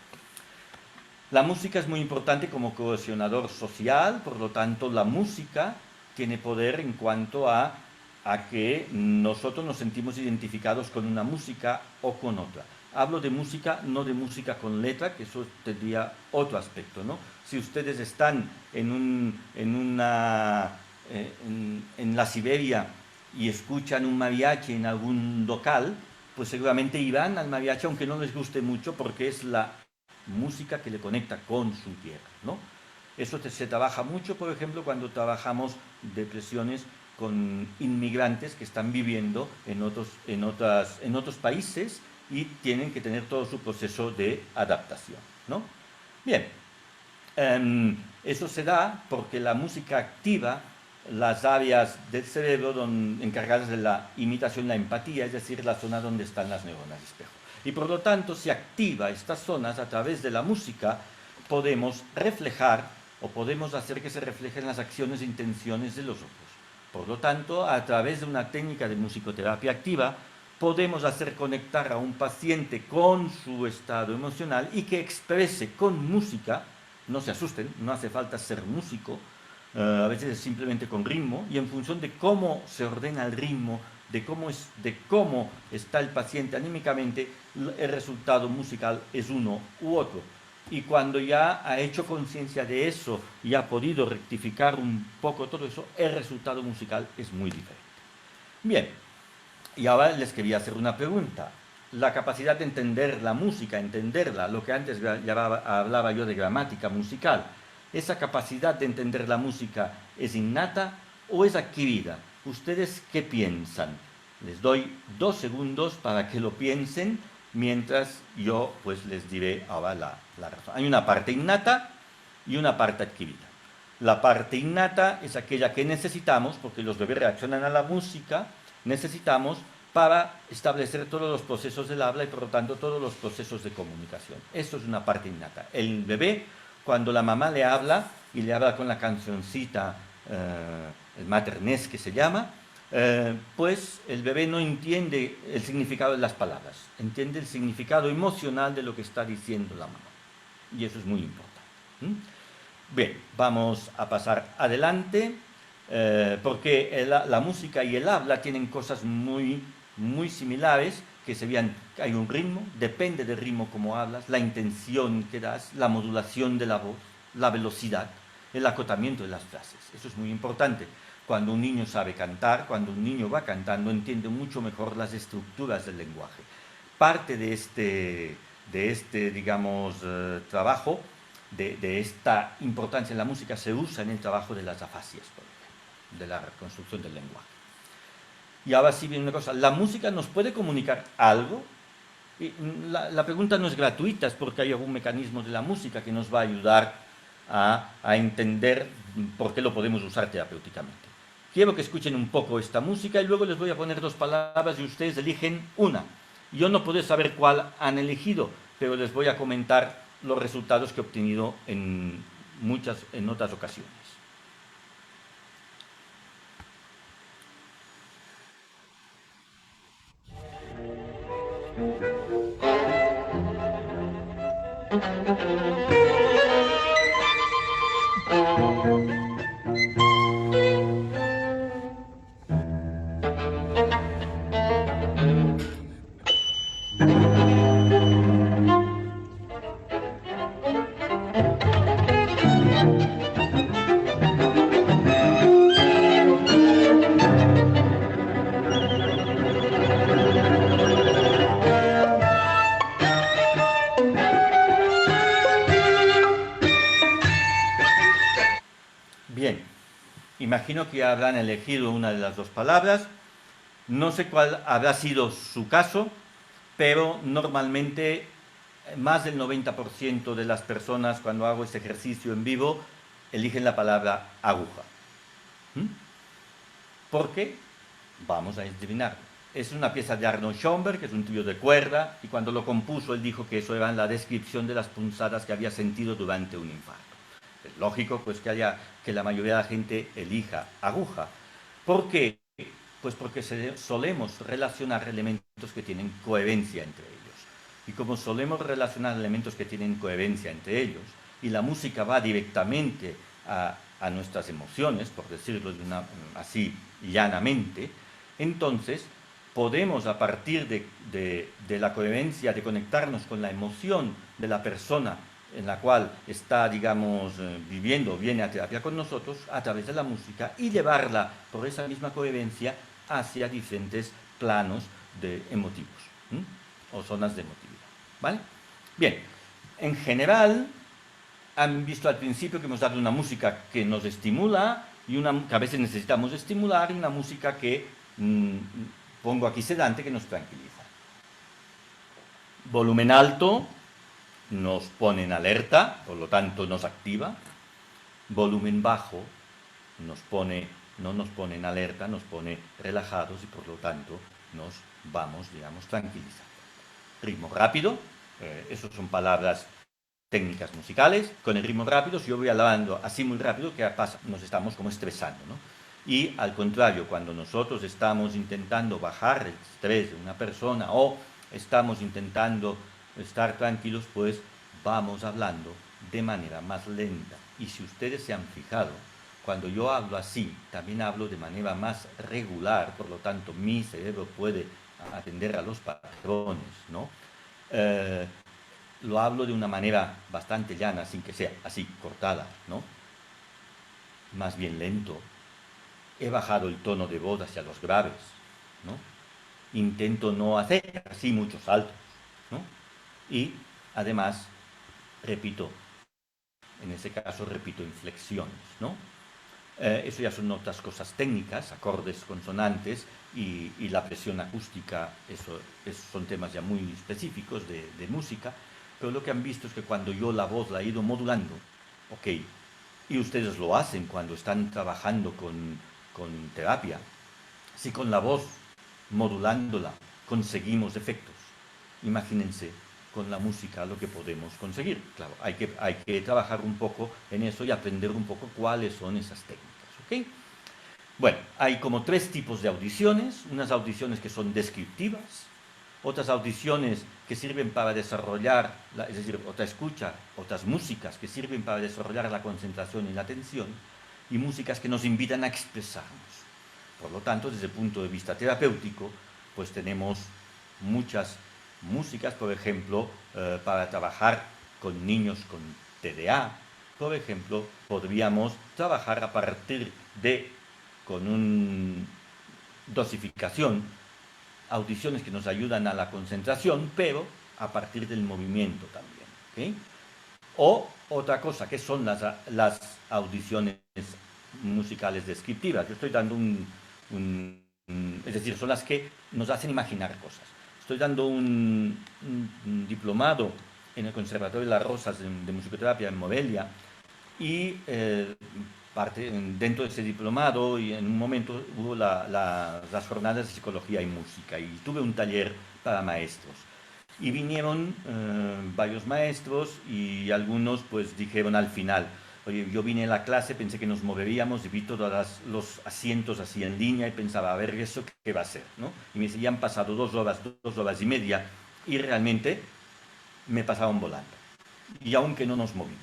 La música es muy importante como cohesionador social, por lo tanto la música tiene poder en cuanto a que nosotros nos sentimos identificados con una música o con otra. Hablo de música, no de música con letra, que eso tendría otro aspecto, ¿no? Si ustedes están en la Siberia y escuchan un mariachi en algún local, pues seguramente irán al mariachi aunque no les guste mucho porque es la música que le conecta con su tierra, ¿no? Eso se trabaja mucho, por ejemplo, cuando trabajamos depresiones con inmigrantes que están viviendo en otros países y tienen que tener todo su proceso de adaptación, ¿no? Bien, eso se da porque la música activa las áreas del cerebro encargadas de la imitación, la empatía, es decir, la zona donde están las neuronas espejo. Y por lo tanto, si activa estas zonas a través de la música, podemos reflejar o podemos hacer que se reflejen las acciones e intenciones de los otros. Por lo tanto, a través de una técnica de musicoterapia activa, podemos hacer conectar a un paciente con su estado emocional y que exprese con música, no se asusten, no hace falta ser músico, a veces es simplemente con ritmo, y en función de cómo se ordena el ritmo, de cómo está el paciente anímicamente, el resultado musical es uno u otro. Y cuando ya ha hecho conciencia de eso y ha podido rectificar un poco todo eso, el resultado musical es muy diferente. Bien, y ahora les quería hacer una pregunta. La capacidad de entender la música, entenderla, lo que antes hablaba yo de gramática musical, ¿esa capacidad de entender la música es innata o es adquirida? ¿Ustedes qué piensan? Les doy 2 segundos para que lo piensen mientras yo pues les diré ahora la razón. Hay una parte innata y una parte adquirida. La parte innata es aquella que necesitamos, porque los bebés reaccionan a la música, necesitamos para establecer todos los procesos del habla y por lo tanto todos los procesos de comunicación. Esto es una parte innata. El bebé, cuando la mamá le habla y le habla con la cancioncita, el maternés que se llama, pues el bebé no entiende el significado de las palabras, entiende el significado emocional de lo que está diciendo la mamá. Y eso es muy importante. Bien, vamos a pasar adelante, porque la música y el habla tienen cosas muy, muy similares, que se vean, hay un ritmo, depende del ritmo como hablas, la intención que das, la modulación de la voz, la velocidad, el acotamiento de las frases. Eso es muy importante. Cuando un niño sabe cantar, cuando un niño va cantando, entiende mucho mejor las estructuras del lenguaje. Parte de este digamos, trabajo, de esta importancia en la música, se usa en el trabajo de las afasias, por ejemplo, de la reconstrucción del lenguaje. Y ahora sí viene una cosa, ¿la música nos puede comunicar algo? Y la pregunta no es gratuita, es porque hay algún mecanismo de la música que nos va a ayudar a entender por qué lo podemos usar terapéuticamente. Quiero que escuchen un poco esta música y luego les voy a poner dos palabras y ustedes eligen una. Yo no puedo saber cuál han elegido, pero les voy a comentar los resultados que he obtenido en otras ocasiones. Bien, imagino que habrán elegido una de las dos palabras. No sé cuál habrá sido su caso, pero normalmente más del 90% de las personas cuando hago este ejercicio en vivo eligen la palabra aguja. ¿Por qué? Vamos a adivinar. Es una pieza de Arnold Schoenberg, que es un trío de cuerda, y cuando lo compuso él dijo que eso era la descripción de las punzadas que había sentido durante un infarto. Es lógico pues que la mayoría de la gente elija aguja. ¿Por qué? Pues porque solemos relacionar elementos que tienen coherencia entre ellos. Y como solemos relacionar elementos que tienen coherencia entre ellos, y la música va directamente a nuestras emociones, por decirlo así llanamente, entonces podemos a partir de la coherencia, de conectarnos con la emoción de la persona en la cual está, digamos, viviendo, viene a terapia con nosotros, a través de la música, y llevarla por esa misma coherencia hacia diferentes planos emotivos, o zonas de emotividad. ¿Vale? Bien, en general, han visto al principio que hemos dado una música que nos estimula y una que a veces necesitamos estimular, y una música que pongo aquí sedante, que nos tranquiliza. Volumen alto nos pone en alerta, por lo tanto nos activa. Volumen bajo no nos pone en alerta, nos pone relajados y por lo tanto nos vamos, digamos, tranquilizando. Ritmo rápido, esas son palabras técnicas musicales. Con el ritmo rápido, si yo voy hablando así muy rápido, ¿qué pasa? Nos estamos como estresando, ¿no? Y al contrario, cuando nosotros estamos intentando bajar el estrés de una persona o estamos intentando estar tranquilos, pues vamos hablando de manera más lenta. Y si ustedes se han fijado, cuando yo hablo así, también hablo de manera más regular, por lo tanto mi cerebro puede atender a los patrones, ¿no? Lo hablo de una manera bastante llana, sin que sea así cortada, ¿no? Más bien lento. He bajado el tono de voz hacia los graves, ¿no? Intento no hacer así muchos saltos, ¿no? Y además repito, en ese caso repito inflexiones, ¿no? Eso ya son otras cosas técnicas, acordes, consonantes y la presión acústica, eso son temas ya muy específicos de música, pero lo que han visto es que cuando yo la voz la he ido modulando, ok, y ustedes lo hacen cuando están trabajando con terapia, si con la voz modulándola conseguimos efectos, imagínense con la música lo que podemos conseguir. Claro, hay que trabajar un poco en eso y aprender un poco cuáles son esas técnicas, ¿ok? Bueno, hay como tres tipos de audiciones, unas audiciones que son descriptivas, otras audiciones que sirven para desarrollar, es decir, otra escucha, otras músicas que sirven para desarrollar la concentración y la atención, y músicas que nos invitan a expresarnos. Por lo tanto, desde el punto de vista terapéutico, pues tenemos muchas músicas, por ejemplo, para trabajar con niños con TDA. Por ejemplo, podríamos trabajar a partir de, con una dosificación, audiciones que nos ayudan a la concentración, pero a partir del movimiento también. ¿Okay? O otra cosa, que son las audiciones musicales descriptivas. Yo estoy dando es decir, son las que nos hacen imaginar cosas. Estoy dando un diplomado en el Conservatorio de las Rosas de musicoterapia en Morelia y dentro de ese diplomado y en un momento hubo las jornadas de psicología y música y tuve un taller para maestros. Y vinieron varios maestros y algunos pues dijeron al final, oye, yo vine a la clase, pensé que nos moveríamos y vi todos los asientos así en línea y pensaba, a ver, ¿eso qué va a ser? ¿No? Y me decían, ya han pasado 2 horas y media y realmente me pasaban volando. Y aunque no nos movimos.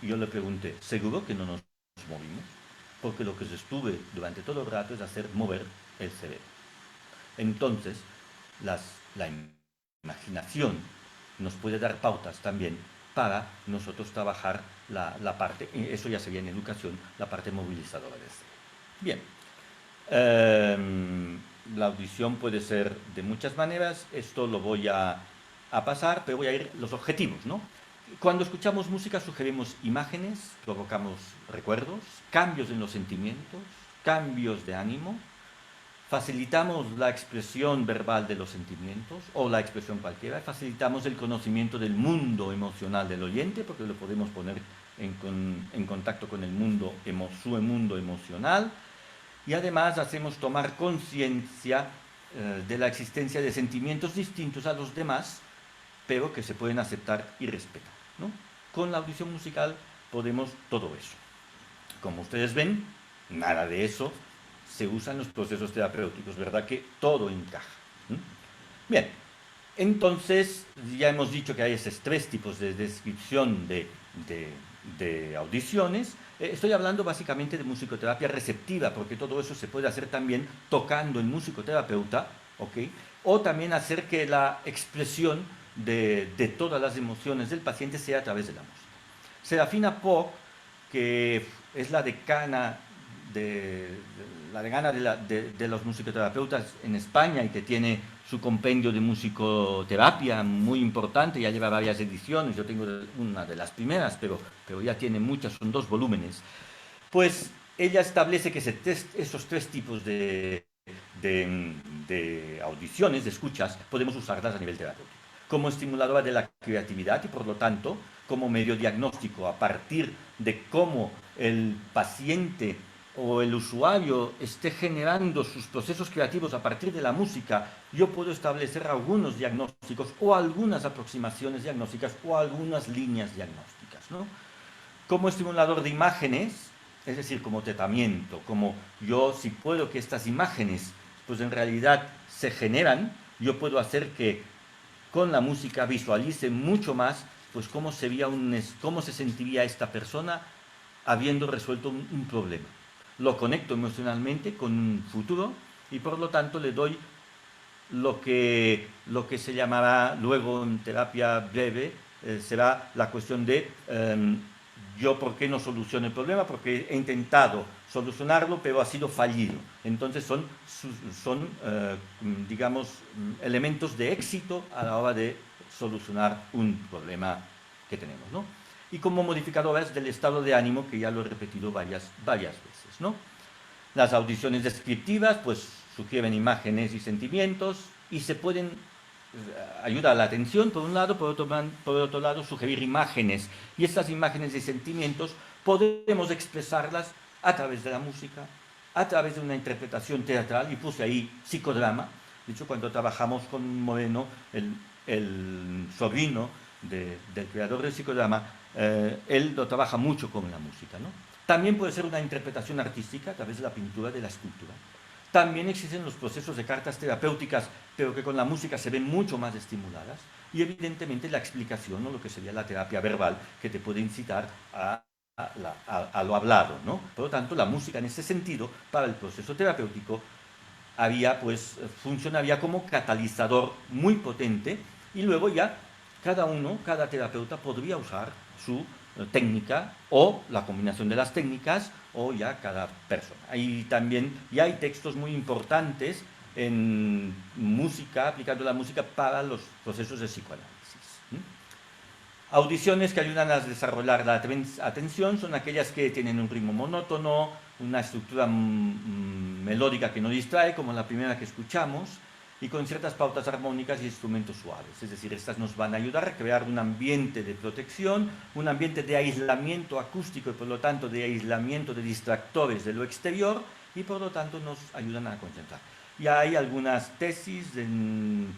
Y yo le pregunté, ¿seguro que no nos movimos? Porque lo que estuve durante todo el rato es hacer mover el cerebro. Entonces, la imaginación nos puede dar pautas también para nosotros trabajar la parte, eso ya sería en educación, la parte movilizadora del cerebro. Bien, la audición puede ser de muchas maneras, esto lo voy a pasar, pero voy a ir los objetivos, ¿no? Cuando escuchamos música sugerimos imágenes, provocamos recuerdos, cambios en los sentimientos, cambios de ánimo, facilitamos la expresión verbal de los sentimientos o la expresión cualquiera, facilitamos el conocimiento del mundo emocional del oyente porque lo podemos poner en contacto con el mundo, su mundo emocional y además hacemos tomar conciencia de la existencia de sentimientos distintos a los demás pero que se pueden aceptar y respetar, ¿no? Con la audición musical podemos todo eso. Como ustedes ven, nada de eso se usa en los procesos terapéuticos, ¿verdad? Que todo encaja. ¿Mm? Bien, entonces ya hemos dicho que hay esos tres tipos de descripción de audiciones. Estoy hablando básicamente de musicoterapia receptiva, porque todo eso se puede hacer también tocando el musicoterapeuta, ¿ok? O también hacer que la expresión de todas las emociones del paciente sea a través de la música. Serafina Poch, que es la decana de los musicoterapeutas en España y que tiene su compendio de musicoterapia muy importante, ya lleva varias ediciones, yo tengo una de las primeras, pero ya tiene muchas, son 2 volúmenes, pues ella establece que esos 3 tipos de audiciones, de escuchas, podemos usarlas a nivel terapéutico como estimuladora de la creatividad y por lo tanto como medio diagnóstico a partir de cómo el paciente o el usuario esté generando sus procesos creativos a partir de la música, yo puedo establecer algunos diagnósticos o algunas aproximaciones diagnósticas o algunas líneas diagnósticas, ¿no? Como estimulador de imágenes, es decir, como tratamiento, como yo si puedo que estas imágenes pues en realidad se generan, yo puedo hacer que con la música visualice mucho más pues cómo se sentiría esta persona habiendo resuelto un problema. Lo conecto emocionalmente con un futuro y por lo tanto le doy lo que se llamará luego en terapia breve, será la cuestión de yo por qué no soluciono el problema, porque he intentado solucionarlo, pero ha sido fallido. Entonces son digamos, elementos de éxito a la hora de solucionar un problema que tenemos, ¿no? Y como modificadoras del estado de ánimo, que ya lo he repetido varias veces, ¿no? Las audiciones descriptivas, pues, sugieren imágenes y sentimientos y se pueden ayuda a la atención, por un lado, por otro lado, sugerir imágenes. Y estas imágenes y sentimientos podemos expresarlas a través de la música, a través de una interpretación teatral, y puse ahí psicodrama. De hecho, cuando trabajamos con Moreno, el sobrino del creador del psicodrama, él lo trabaja mucho con la música, ¿no? También puede ser una interpretación artística a través de la pintura, de la escultura. También existen los procesos de cartas terapéuticas, pero que con la música se ven mucho más estimuladas. Y evidentemente la explicación, o lo que sería la terapia verbal, que te puede incitar a lo hablado, ¿no? Por lo tanto, la música en ese sentido, para el proceso terapéutico, funcionaría como catalizador muy potente, y luego ya cada terapeuta podría usar su técnica o la combinación de las técnicas, o ya cada persona. Ahí también ya hay textos muy importantes en música, aplicando la música para los procesos de psicoanálisis. Audiciones que ayudan a desarrollar la atención son aquellas que tienen un ritmo monótono, una estructura melódica que no distrae, como la primera que escuchamos, y con ciertas pautas armónicas y instrumentos suaves. Es decir, estas nos van a ayudar a crear un ambiente de protección, un ambiente de aislamiento acústico y por lo tanto de aislamiento de distractores de lo exterior, y por lo tanto nos ayudan a concentrar. Ya hay algunas tesis en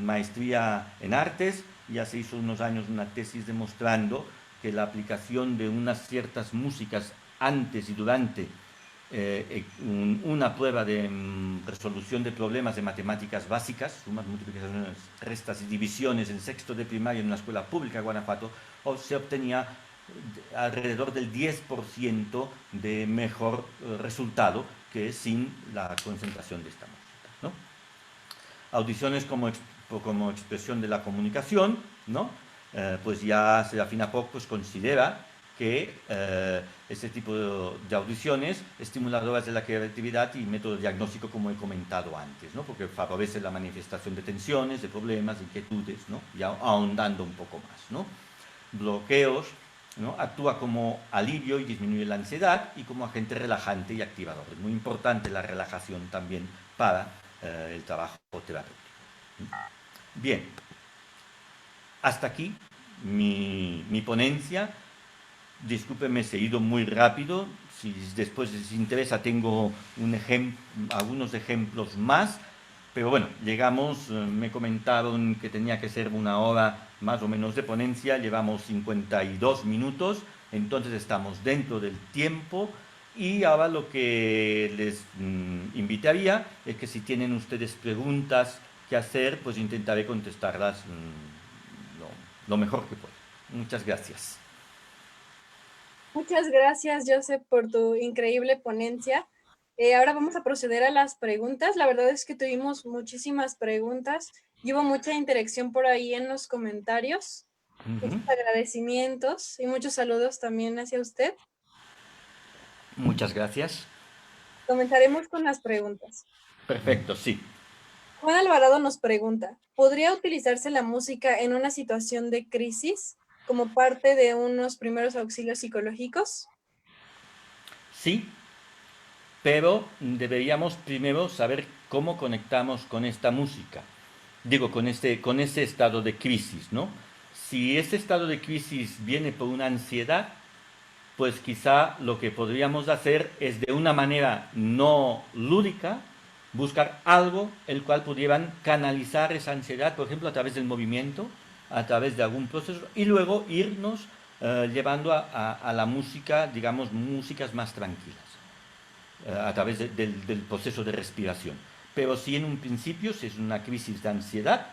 maestría en artes. Ya se hizo unos años una tesis demostrando que la aplicación de unas ciertas músicas antes y durante una prueba de resolución de problemas de matemáticas básicas, sumas, multiplicaciones, restas y divisiones en sexto de primaria en una escuela pública de Guanajuato, se obtenía alrededor del 10% de mejor resultado que sin la concentración de esta música, ¿no? Audiciones como expresión de la comunicación, ¿no? Pues ya Serafina Poc pues considera que este tipo de audiciones estimuladoras de la creatividad y método diagnóstico, como he comentado antes, ¿no? Porque favorece la manifestación de tensiones, de problemas, de inquietudes, ¿no? Ya ahondando un poco más, ¿no? Bloqueos, ¿no? Actúa como alivio y disminuye la ansiedad, y como agente relajante y activador. Es muy importante la relajación también para el trabajo terapéutico. Bien, hasta aquí mi ponencia. Discúlpeme si he ido muy rápido. Si después les interesa, tengo algunos ejemplos más. Pero bueno, llegamos, me comentaron que tenía que ser una hora más o menos de ponencia. Llevamos 52 minutos, entonces estamos dentro del tiempo. Y ahora lo que les invitaría es que si tienen ustedes preguntas que hacer, pues intentaré contestarlas lo mejor que pueda. Muchas gracias. Muchas gracias, Joseph, por tu increíble ponencia. Ahora vamos a proceder a las preguntas. La verdad es que tuvimos muchísimas preguntas y hubo mucha interacción por ahí en los comentarios. Muchos agradecimientos y muchos saludos también hacia usted. Muchas gracias. Comenzaremos con las preguntas. Perfecto, sí. Juan Alvarado nos pregunta, ¿podría utilizarse la música en una situación de crisis como parte de unos primeros auxilios psicológicos? Sí, pero deberíamos primero saber cómo conectamos con esta música. Digo, con ese estado de crisis, ¿no? Si ese estado de crisis viene por una ansiedad, pues quizá lo que podríamos hacer es, de una manera no lúdica, buscar algo el cual pudieran canalizar esa ansiedad, por ejemplo, a través del movimiento, a través de algún proceso, y luego irnos llevando a la música, digamos, músicas más tranquilas, a través del proceso de respiración. Pero si en un principio, si es una crisis de ansiedad,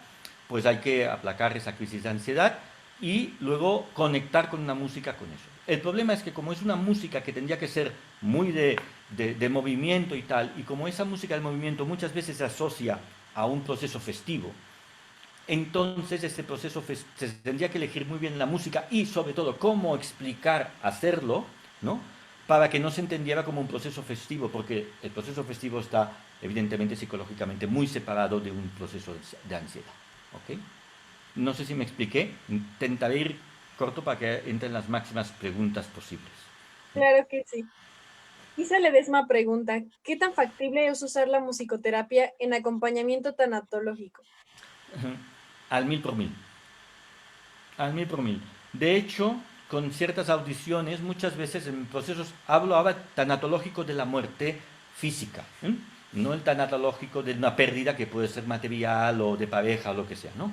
pues hay que aplacar esa crisis de ansiedad y luego conectar con una música con eso. El problema es que, como es una música que tendría que ser muy de movimiento y tal, y como esa música de movimiento muchas veces se asocia a un proceso festivo, entonces este proceso se tendría que elegir muy bien la música y sobre todo cómo explicar, hacerlo, ¿no? Para que no se entendiera como un proceso festivo, porque el proceso festivo está evidentemente psicológicamente muy separado de un proceso de ansiedad, ¿ok? No sé si me expliqué, intentaré ir corto para que entren las máximas preguntas posibles. Claro que sí. Isa Ledesma pregunta, ¿qué tan factible es usar la musicoterapia en acompañamiento tanatológico? Al mil por mil. Al mil por mil. De hecho, con ciertas audiciones, muchas veces en procesos, hablo ahora tanatológico de la muerte física, ¿eh? No el tanatológico de una pérdida que puede ser material o de pareja o lo que sea, ¿no?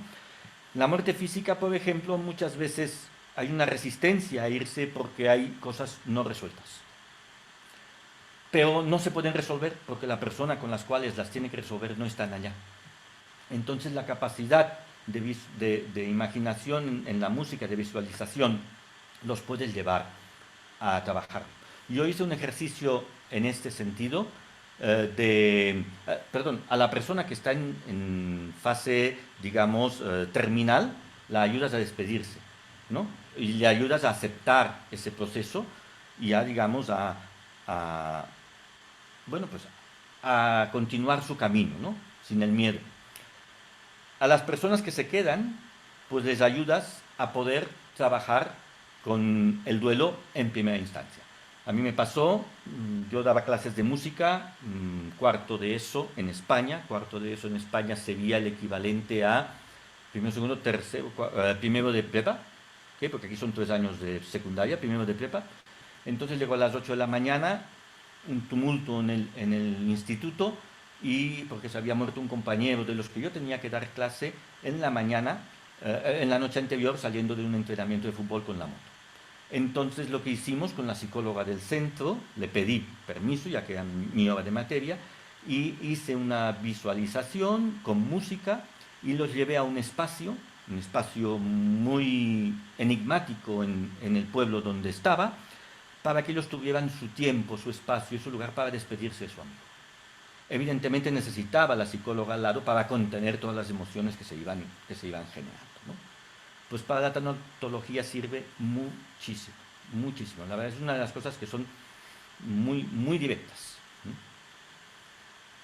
La muerte física, por ejemplo, muchas veces hay una resistencia a irse porque hay cosas no resueltas. Pero no se pueden resolver porque la persona con las cuales las tiene que resolver no están allá. Entonces la capacidad de imaginación en la música, de visualización, los puedes llevar a trabajar. Yo hice un ejercicio en este sentido perdón, a la persona que está en fase, digamos, terminal, la ayudas a despedirse, ¿no? Y le ayudas a aceptar ese proceso y a, digamos, a bueno, pues a continuar su camino, ¿no? Sin el miedo. A las personas que se quedan, pues les ayudas a poder trabajar con el duelo en primera instancia. A mí me pasó, yo daba clases de música, cuarto de eso en España, cuarto de eso en España sería el equivalente a primero, segundo, tercero, primero de prepa, ¿qué? Porque aquí son 3 años de secundaria, primero de prepa. Entonces llego a las 8 de la mañana, un tumulto en el instituto, y porque se había muerto un compañero de los que yo tenía que dar clase en la mañana, en la noche anterior, saliendo de un entrenamiento de fútbol con la moto. Entonces lo que hicimos con la psicóloga del centro, le pedí permiso, ya que era mi hora de materia, y hice una visualización con música y los llevé a un espacio muy enigmático en el pueblo donde estaba, para que ellos tuvieran su tiempo, su espacio y su lugar para despedirse de su amigo. Evidentemente necesitaba la psicóloga al lado para contener todas las emociones que se iban generando, ¿no? Pues para la tanatología sirve muchísimo, muchísimo. La verdad es una de las cosas que son muy, muy directas.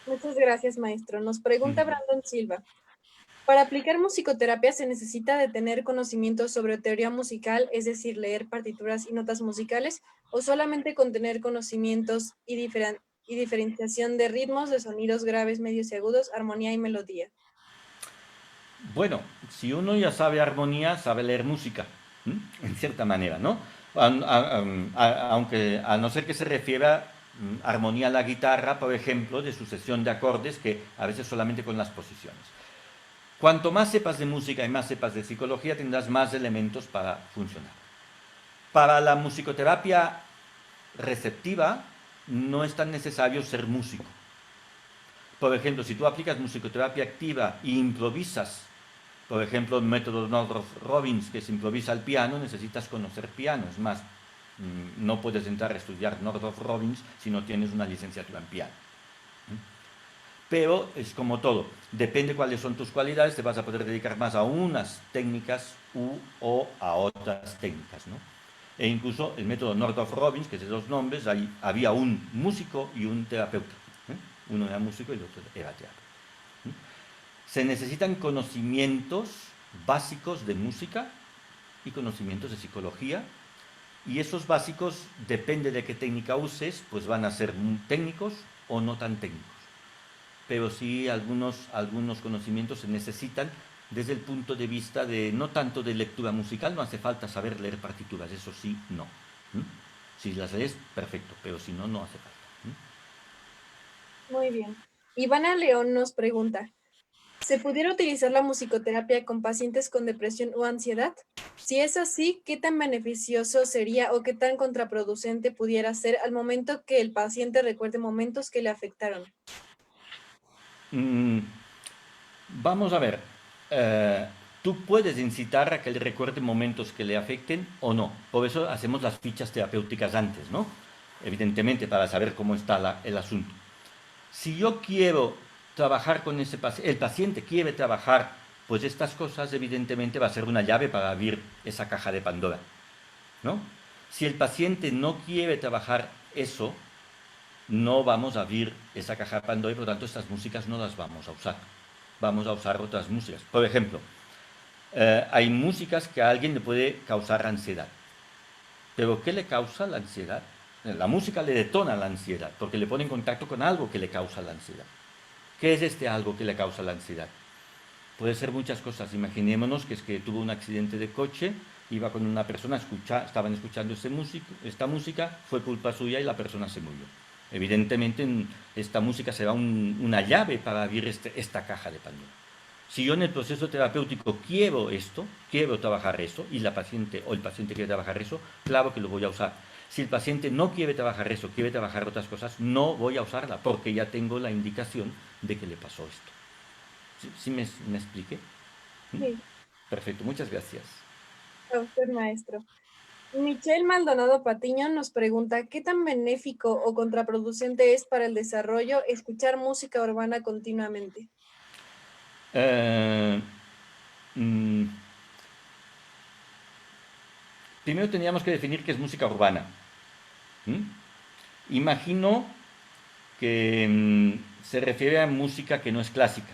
Muchas gracias, maestro. Nos pregunta Uh-huh. Brandon Silva. Para aplicar musicoterapia se necesita de tener conocimientos sobre teoría musical, es decir, leer partituras y notas musicales, o solamente con tener conocimientos y diferenciación de ritmos, de sonidos graves, medios y agudos, armonía y melodía. Bueno, si uno ya sabe armonía, sabe leer música, en cierta manera, ¿no? Aunque a no ser que se refiera armonía a la guitarra, por ejemplo, de sucesión de acordes, que a veces solamente con las posiciones. Cuanto más sepas de música y más sepas de psicología, tendrás más elementos para funcionar. Para la musicoterapia receptiva, no es tan necesario ser músico. Por ejemplo, si tú aplicas musicoterapia activa e improvisas, por ejemplo, el método Northrop Robbins, que se improvisa al piano, necesitas conocer piano. Es más, no puedes entrar a estudiar Northrop Robbins si no tienes una licenciatura en piano. Pero es como todo, depende cuáles son tus cualidades, te vas a poder dedicar más a unas técnicas o a otras técnicas, ¿no? E incluso el método Northrop Robbins, que es de 2 nombres, ahí había un músico y un terapeuta. Uno era músico y el otro era terapeuta. Se necesitan conocimientos básicos de música y conocimientos de psicología, y esos básicos, depende de qué técnica uses, pues van a ser técnicos o no tan técnicos. Pero sí algunos conocimientos se necesitan desde el punto de vista de no tanto de lectura musical, no hace falta saber leer partituras, eso sí, no. Si las lees, perfecto, pero si no, no hace falta. Muy bien. Ivana León nos pregunta, ¿se pudiera utilizar la musicoterapia con pacientes con depresión o ansiedad? Si es así, ¿qué tan beneficioso sería o qué tan contraproducente pudiera ser al momento que el paciente recuerde momentos que le afectaron? Mm, Vamos a ver, tú puedes incitar a que él recuerde momentos que le afecten o no. Por eso hacemos las fichas terapéuticas antes, ¿no? Evidentemente, para saber cómo está el asunto. Si yo quiero trabajar con ese paciente, el paciente quiere trabajar, pues estas cosas evidentemente va a ser una llave para abrir esa caja de Pandora, ¿no? Si el paciente no quiere trabajar eso, no vamos a abrir esa caja de Pandora y por lo tanto estas músicas no las vamos a usar. Vamos a usar otras músicas. Por ejemplo, hay músicas que a alguien le puede causar ansiedad. ¿Pero qué le causa la ansiedad? La música le detona la ansiedad porque le pone en contacto con algo que le causa la ansiedad. ¿Qué es este algo que le causa la ansiedad? Puede ser muchas cosas. Imaginémonos que es que tuvo un accidente de coche, iba con una persona, estaban escuchando esta música, fue culpa suya y la persona se murió. Evidentemente esta música será una llave para abrir esta caja de Pandora. Si yo en el proceso terapéutico quiero esto, quiero trabajar eso, y la paciente o el paciente quiere trabajar eso, claro que lo voy a usar. Si el paciente no quiere trabajar eso, quiere trabajar otras cosas, no voy a usarla, porque ya tengo la indicación de que le pasó esto. ¿Sí me expliqué? ¿Mm? Sí, Perfecto, muchas gracias. a usted, maestro. Michelle Maldonado Patiño nos pregunta, ¿qué tan benéfico o contraproducente es para el desarrollo escuchar música urbana continuamente? Eh, mm, Primero teníamos que definir qué es música urbana. ¿Mm? Imagino que se refiere a música que no es clásica,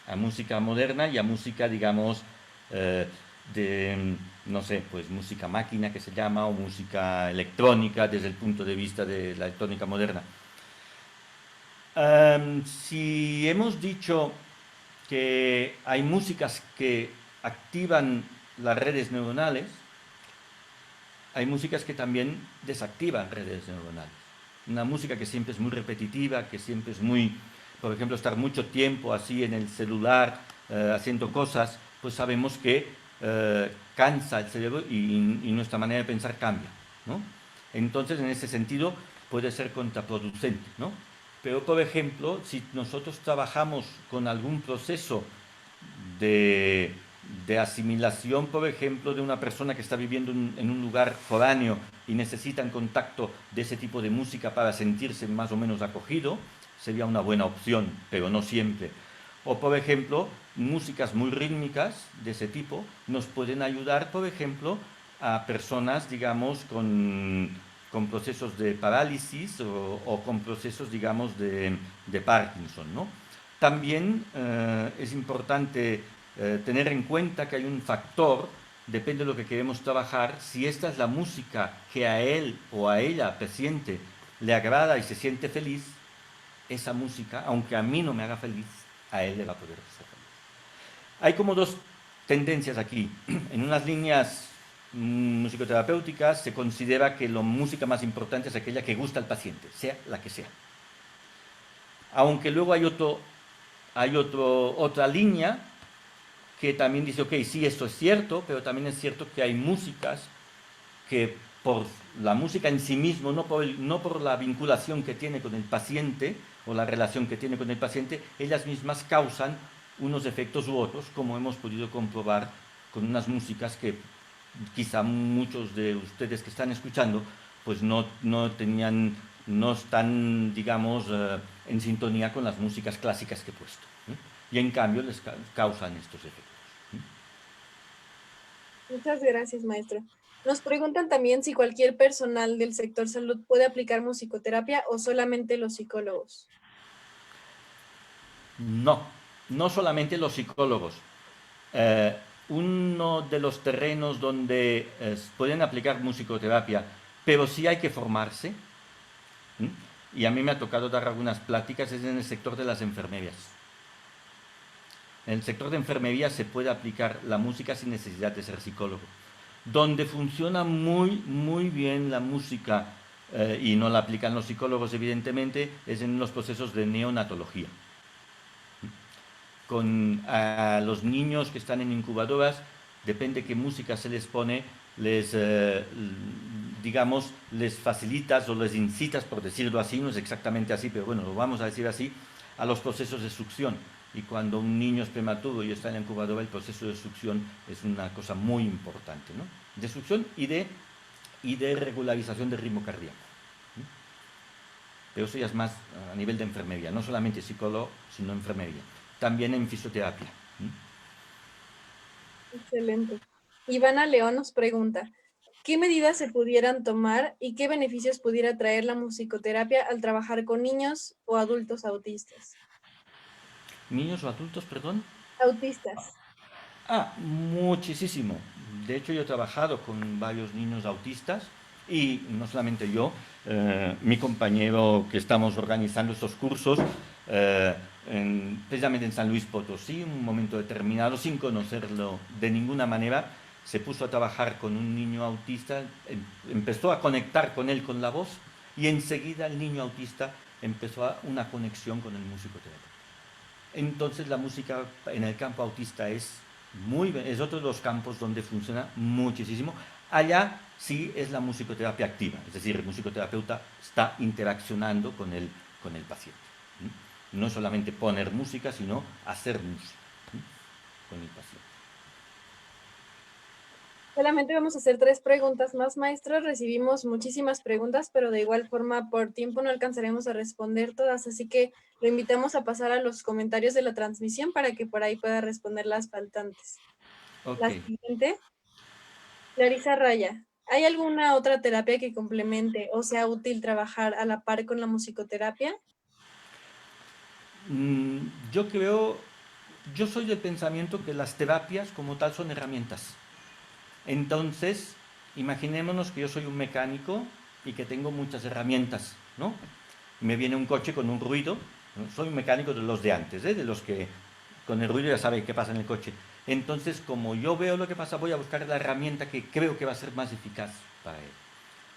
a música moderna y a música, digamos, eh, no sé, pues música máquina que se llama, o música electrónica desde el punto de vista de la electrónica moderna. Si hemos dicho que hay músicas que activan las redes neuronales, hay músicas que también desactivan redes neuronales. Una música que siempre es muy repetitiva, que siempre es muy, por ejemplo, estar mucho tiempo así en el celular haciendo cosas, pues sabemos que cansa el cerebro y nuestra manera de pensar cambia, ¿no? Entonces, en ese sentido, puede ser contraproducente, ¿no? Pero, por ejemplo, si nosotros trabajamos con algún proceso de, de asimilación, por ejemplo, de una persona que está viviendo en un lugar foráneo y necesita contacto de ese tipo de música para sentirse más o menos acogido, sería una buena opción, pero no siempre. O, por ejemplo, músicas muy rítmicas de ese tipo nos pueden ayudar, por ejemplo, a personas, digamos, con procesos de parálisis o con procesos, digamos, de Parkinson, ¿no? También es importante tener en cuenta que hay un factor, depende de lo que queremos trabajar, si esta es la música que a él o a ella, paciente, le agrada y se siente feliz, esa música, aunque a mí no me haga feliz, a él le va a poder hacer feliz. Hay como dos tendencias aquí. En unas líneas musicoterapéuticas se considera que la música más importante es aquella que gusta al paciente, sea la que sea. Aunque luego otra línea que también dice, ok, sí, esto es cierto, pero también es cierto que hay músicas que por la música en sí mismo, no por la vinculación que tiene con el paciente o la relación que tiene con el paciente, ellas mismas causan unos efectos u otros, como hemos podido comprobar con unas músicas que quizá muchos de ustedes que están escuchando, pues no están, digamos, en sintonía con las músicas clásicas que he puesto. ¿Eh? Y en cambio les causan estos efectos. Muchas gracias, maestro. Nos preguntan también si cualquier personal del sector salud puede aplicar musicoterapia o solamente los psicólogos. No, no solamente los psicólogos. Eh, Uno de los terrenos donde pueden aplicar musicoterapia, pero sí hay que formarse, ¿m? Y a mí me ha tocado dar algunas pláticas, es en el sector de las enfermerías. En el sector de enfermería se puede aplicar la música sin necesidad de ser psicólogo. Donde funciona muy, muy bien la música, y no la aplican los psicólogos evidentemente, es en los procesos de neonatología. Con a los niños que están en incubadoras, depende qué música se les pone, digamos, les facilitas o les incitas, por decirlo así, no es exactamente así, pero bueno, lo vamos a decir así, a los procesos de succión. Y cuando un niño es prematuro y está en la incubadora, el proceso de succión es una cosa muy importante, ¿no? De succión y de regularización del ritmo cardíaco. Pero eso ya es más a nivel de enfermería, no solamente psicólogo, sino enfermería. También en fisioterapia. Excelente. Ivana León nos pregunta, ¿qué medidas se pudieran tomar y qué beneficios pudiera traer la musicoterapia al trabajar con niños o adultos autistas? ¿Niños o adultos, perdón? Autistas. Muchísimo. De hecho, yo he trabajado con varios niños autistas y no solamente yo, mi compañero que estamos organizando estos cursos, precisamente en San Luis Potosí, en un momento determinado, sin conocerlo de ninguna manera, se puso a trabajar con un niño autista, empezó a conectar con él con la voz y enseguida el niño autista empezó una conexión con el musicoterapeuta. Entonces la música en el campo autista es otro de los campos donde funciona muchísimo. Allá sí es la musicoterapia activa, es decir, el musicoterapeuta está interaccionando con el paciente. No solamente poner música, sino hacer música con el paciente. Solamente vamos a hacer 3 preguntas más, maestro. Recibimos muchísimas preguntas, pero de igual forma por tiempo no alcanzaremos a responder todas, así que lo invitamos a pasar a los comentarios de la transmisión para que por ahí pueda responder las faltantes. Ok. La siguiente, Clarisa Raya. ¿Hay alguna otra terapia que complemente o sea útil trabajar a la par con la musicoterapia? Yo creo, yo soy del pensamiento que las terapias como tal son herramientas. Entonces, imaginémonos que yo soy un mecánico y que tengo muchas herramientas, ¿no? Me viene un coche con un ruido, ¿no? Soy un mecánico de los de antes, ¿eh? De los que con el ruido ya sabe qué pasa en el coche. Entonces, como yo veo lo que pasa, voy a buscar la herramienta que creo que va a ser más eficaz para él.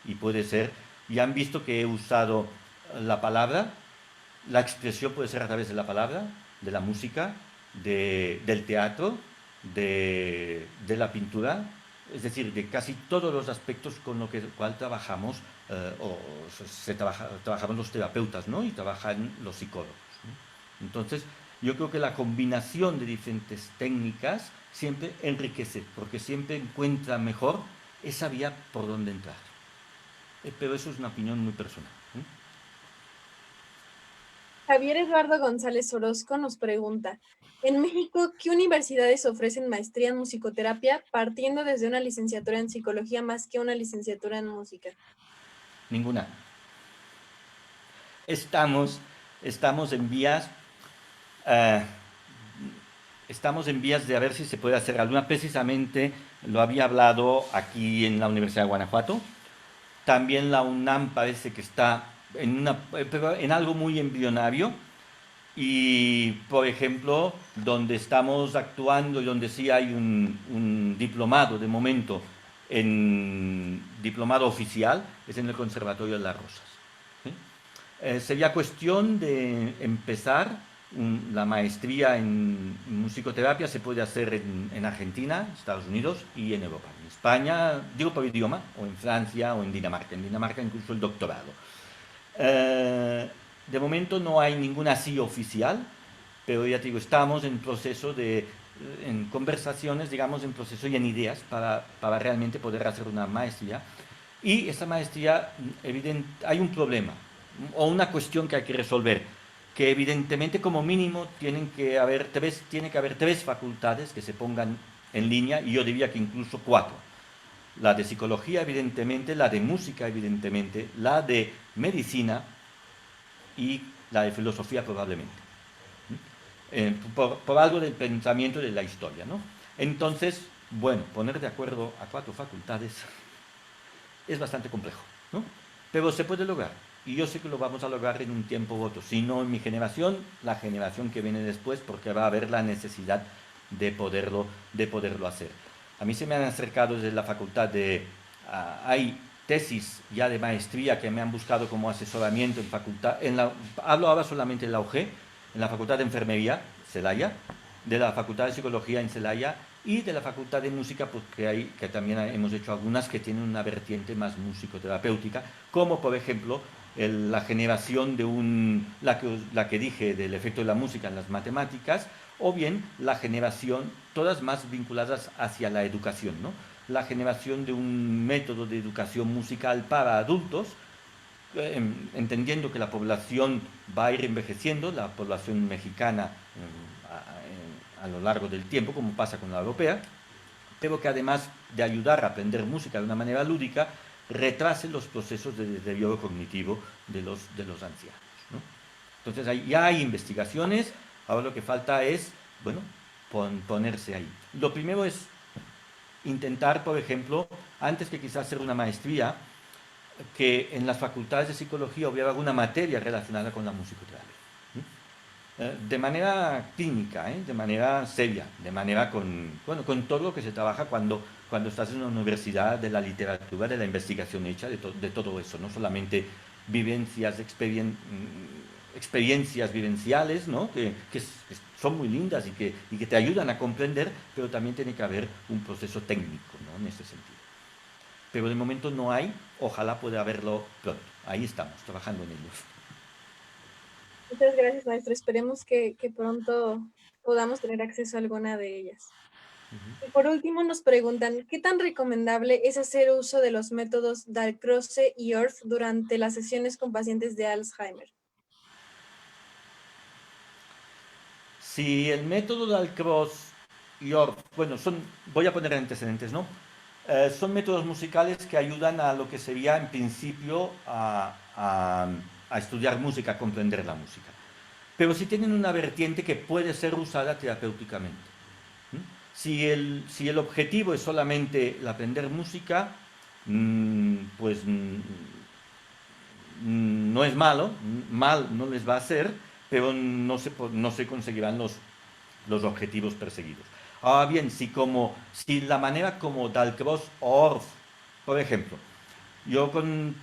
Y puede ser, ya han visto que he usado la palabra, la expresión puede ser a través de la palabra, de la música, del teatro, de la pintura, es decir, de casi todos los aspectos con los cual trabajamos, o trabajamos los terapeutas, ¿no? Y trabajan los psicólogos, ¿no? Entonces, yo creo que la combinación de diferentes técnicas siempre enriquece, porque siempre encuentra mejor esa vía por donde entrar. Pero eso es una opinión muy personal, ¿eh? Javier Eduardo González Orozco nos pregunta, en México, ¿qué universidades ofrecen maestría en musicoterapia partiendo desde una licenciatura en psicología más que una licenciatura en música? Ninguna. Estamos, estamos en vías, eh, estamos en vías de a ver si se puede hacer alguna. Precisamente lo había hablado aquí en la Universidad de Guanajuato. También la UNAM parece que está pero en algo muy embrionario. Y, por ejemplo, donde estamos actuando y donde sí hay un diplomado de momento, en diplomado oficial, es en el Conservatorio de las Rosas. ¿Sí? Sería cuestión de empezar la maestría en musicoterapia, se puede hacer en Argentina, Estados Unidos y en Europa. En España, digo por idioma, o en Francia o en Dinamarca. En Dinamarca incluso el doctorado. Eh, de momento no hay ninguna así oficial, pero ya te digo, estamos en proceso en conversaciones, digamos, en proceso y en ideas para realmente poder hacer una maestría. Y esa maestría, hay un problema o una cuestión que hay que resolver, que evidentemente como mínimo tiene que haber 3 facultades que se pongan en línea, y yo diría que incluso 4. La de psicología, evidentemente, la de música, evidentemente, la de medicina y la de filosofía probablemente. Por algo del pensamiento de la historia, ¿no? Entonces, bueno, poner de acuerdo a 4 facultades es bastante complejo, ¿no? Pero se puede lograr. Y yo sé que lo vamos a lograr en un tiempo u otro. Si no en mi generación, la generación que viene después, porque va a haber la necesidad de poderlo hacer. A mí se me han acercado desde la facultad hay tesis ya de maestría que me han buscado como asesoramiento en facultad. Hablo ahora solamente de la UG, en la Facultad de Enfermería, Celaya, de la Facultad de Psicología en Celaya y de la Facultad de Música, porque que también hemos hecho algunas que tienen una vertiente más musicoterapéutica, como por ejemplo la generación de la que dije del efecto de la música en las matemáticas, o bien la generación, todas más vinculadas hacia la educación, ¿no? La generación de un método de educación musical para adultos, entendiendo que la población va a ir envejeciendo, la población mexicana a lo largo del tiempo, como pasa con la europea, pero que además de ayudar a aprender música de una manera lúdica, retrase los procesos de deterioro cognitivo de los ancianos, ¿no? Entonces ya hay investigaciones, ahora lo que falta es, bueno, ponerse ahí. Lo primero es intentar, por ejemplo, antes que quizás hacer una maestría, que en las facultades de psicología hubiera alguna materia relacionada con la musicoterapia. De manera clínica, de manera seria, de manera bueno, con todo lo que se trabaja cuando estás en una universidad, de la literatura, de la investigación hecha, de todo eso, no solamente vivencias, experiencias vivenciales, ¿no? Que son muy lindas y que te ayudan a comprender, pero también tiene que haber un proceso técnico, ¿no? En ese sentido. Pero de momento no hay, ojalá pueda haberlo pronto. Ahí estamos, trabajando en ello. Muchas gracias, maestro. Esperemos que pronto podamos tener acceso a alguna de ellas. Y por último nos preguntan, ¿qué tan recomendable es hacer uso de los métodos Dalcroze y Orff durante las sesiones con pacientes de Alzheimer? Si el método de Alcroz y Orff, bueno, voy a poner antecedentes, ¿no? Son métodos musicales que ayudan a lo que sería en principio a estudiar música, a comprender la música. Pero sí tienen una vertiente que puede ser usada terapéuticamente. ¿Mm? Si el objetivo es solamente el aprender música, pues no es malo, mal no les va a hacer, pero no se conseguirán los objetivos perseguidos. Ahora bien, si la manera como Dalcroze o Orff, por ejemplo, yo con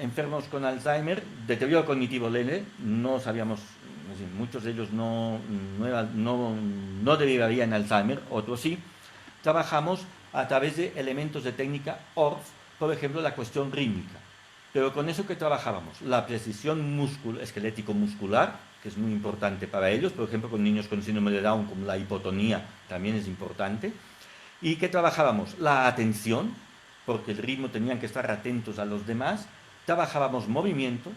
enfermos con Alzheimer, deterioro cognitivo leve, no sabíamos, es decir, muchos de ellos no derivarían Alzheimer, otros sí, trabajamos a través de elementos de técnica Orff, por ejemplo, la cuestión rítmica. Pero con eso que trabajábamos, la precisión esquelético-muscular, que es muy importante para ellos, por ejemplo, con niños con síndrome de Down, como la hipotonía, también es importante, y que trabajábamos la atención, porque el ritmo tenían que estar atentos a los demás, trabajábamos movimiento,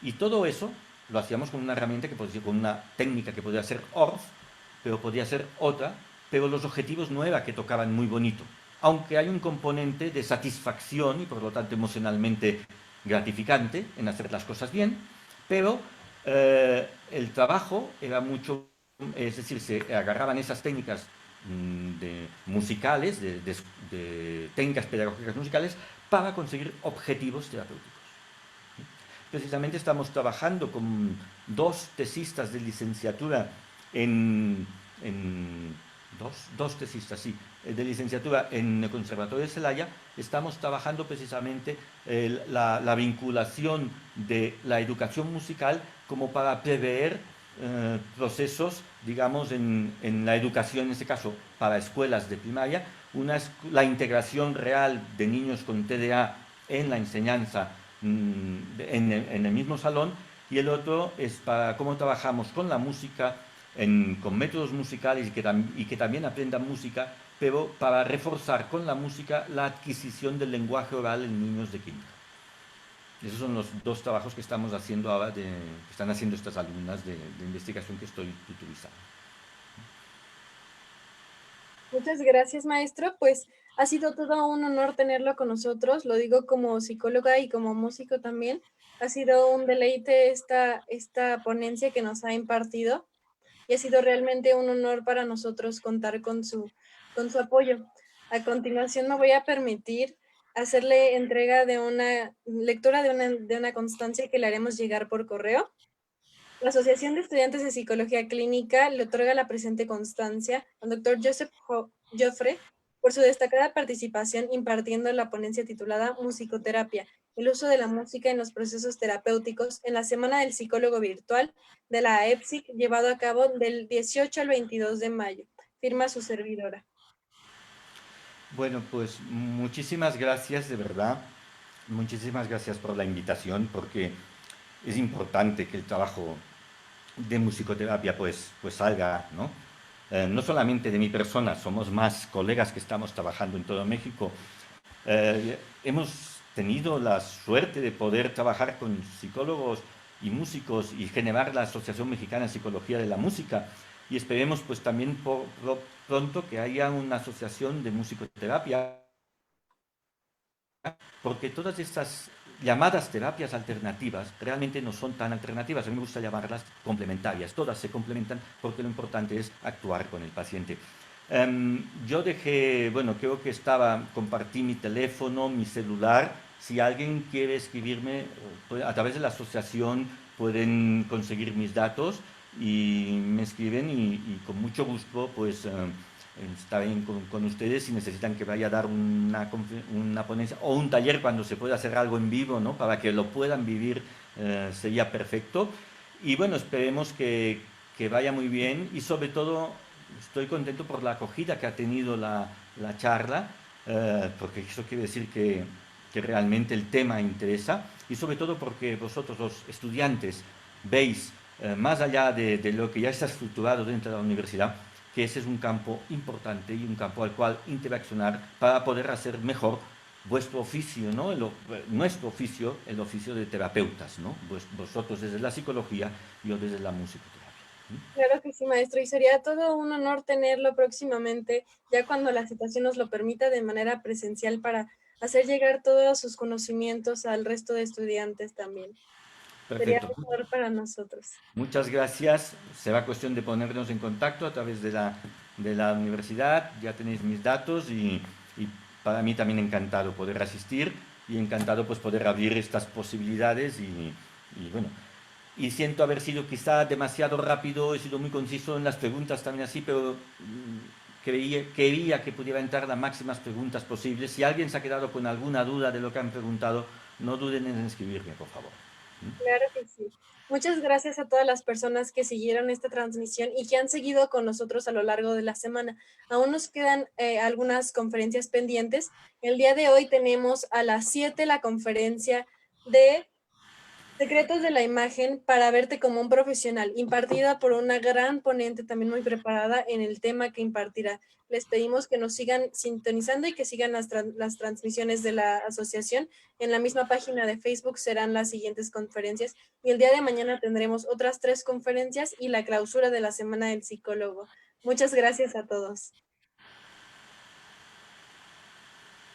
y todo eso lo hacíamos con una herramienta con una técnica que podía ser Orff, pero podía ser otra, pero los objetivos no era que tocaban muy bonito, aunque hay un componente de satisfacción y por lo tanto emocionalmente gratificante en hacer las cosas bien, pero el trabajo era mucho, es decir, se agarraban esas técnicas musicales, de técnicas pedagógicas musicales, para conseguir objetivos terapéuticos. Precisamente estamos trabajando con dos tesistas de licenciatura en dos tesistas, sí, de licenciatura en el Conservatorio de Celaya. Estamos trabajando precisamente la vinculación de la educación musical como para prever procesos, digamos, en la educación, en este caso, para escuelas de primaria, la integración real de niños con TDA en la enseñanza en el mismo salón, y el otro es para cómo trabajamos con la música, con métodos musicales y que también aprendan música, pero para reforzar con la música la adquisición del lenguaje oral en niños de quinto. Esos son los dos trabajos que estamos haciendo ahora, que están haciendo estas alumnas de investigación que estoy tutorizando. Muchas gracias, maestro. Pues ha sido todo un honor tenerlo con nosotros. Lo digo como psicóloga y como músico también. Ha sido un deleite esta ponencia que nos ha impartido y ha sido realmente un honor para nosotros contar con su apoyo. A continuación me voy a permitir hacerle entrega de una lectura de una constancia que le haremos llegar por correo. La Asociación de Estudiantes de Psicología Clínica le otorga la presente constancia al doctor Joseph Joffre por su destacada participación impartiendo la ponencia titulada Musicoterapia, el uso de la música en los procesos terapéuticos en la Semana del Psicólogo Virtual de la AEPSIC, llevado a cabo del 18 al 22 de mayo. Firma su servidora. Bueno, pues muchísimas gracias, de verdad. Muchísimas gracias por la invitación, porque es importante que el trabajo de musicoterapia pues salga, ¿no? No solamente de mi persona, somos más colegas que estamos trabajando en todo México. Hemos tenido la suerte de poder trabajar con psicólogos y músicos y generar la Asociación Mexicana de Psicología de la Música, y esperemos pues también pronto que haya una asociación de musicoterapia, porque todas estas llamadas terapias alternativas realmente no son tan alternativas, a mí me gusta llamarlas complementarias, todas se complementan porque lo importante es actuar con el paciente. Yo bueno, creo que compartí mi teléfono, mi celular. Si alguien quiere escribirme a través de la asociación, pueden conseguir mis datos y me escriben, y con mucho gusto pues estaré con ustedes si necesitan que vaya a dar una ponencia o un taller cuando se pueda hacer algo en vivo, ¿no? Para que lo puedan vivir, sería perfecto. Y bueno, esperemos que vaya muy bien y sobre todo estoy contento por la acogida que ha tenido la charla, porque eso quiere decir que realmente el tema interesa y sobre todo porque vosotros los estudiantes veis más allá de lo que ya está estructurado dentro de la universidad, que ese es un campo importante y un campo al cual interaccionar para poder hacer mejor vuestro oficio, ¿no? Nuestro oficio, el oficio de terapeutas, ¿no? Vosotros desde la psicología, yo desde la musicoterapia. Claro que sí, maestro, y sería todo un honor tenerlo próximamente, ya cuando la situación nos lo permita, de manera presencial para hacer llegar todos sus conocimientos al resto de estudiantes también. Sería Perfecto. un honor para nosotros. Muchas gracias. Será cuestión de ponernos en contacto a través de la universidad. Ya tenéis mis datos y para mí también encantado poder asistir y encantado pues poder abrir estas posibilidades y bueno, y siento haber sido quizá demasiado rápido, he sido muy conciso en las preguntas también así, pero quería que pudiera entrar las máximas preguntas posibles. Si alguien se ha quedado con alguna duda de lo que han preguntado, no duden en escribirme, por favor. Claro que sí. Muchas gracias a todas las personas que siguieron esta transmisión y que han seguido con nosotros a lo largo de la semana. Aún nos quedan algunas conferencias pendientes. El día de hoy tenemos a las 7 la conferencia de Secretos de la imagen para verte como un profesional, impartida por una gran ponente también muy preparada en el tema que impartirá. Les pedimos que nos sigan sintonizando y que sigan las transmisiones de la asociación. En la misma página de Facebook serán las siguientes conferencias y el día de mañana tendremos otras 3 conferencias y la clausura de la Semana del Psicólogo. Muchas gracias a todos.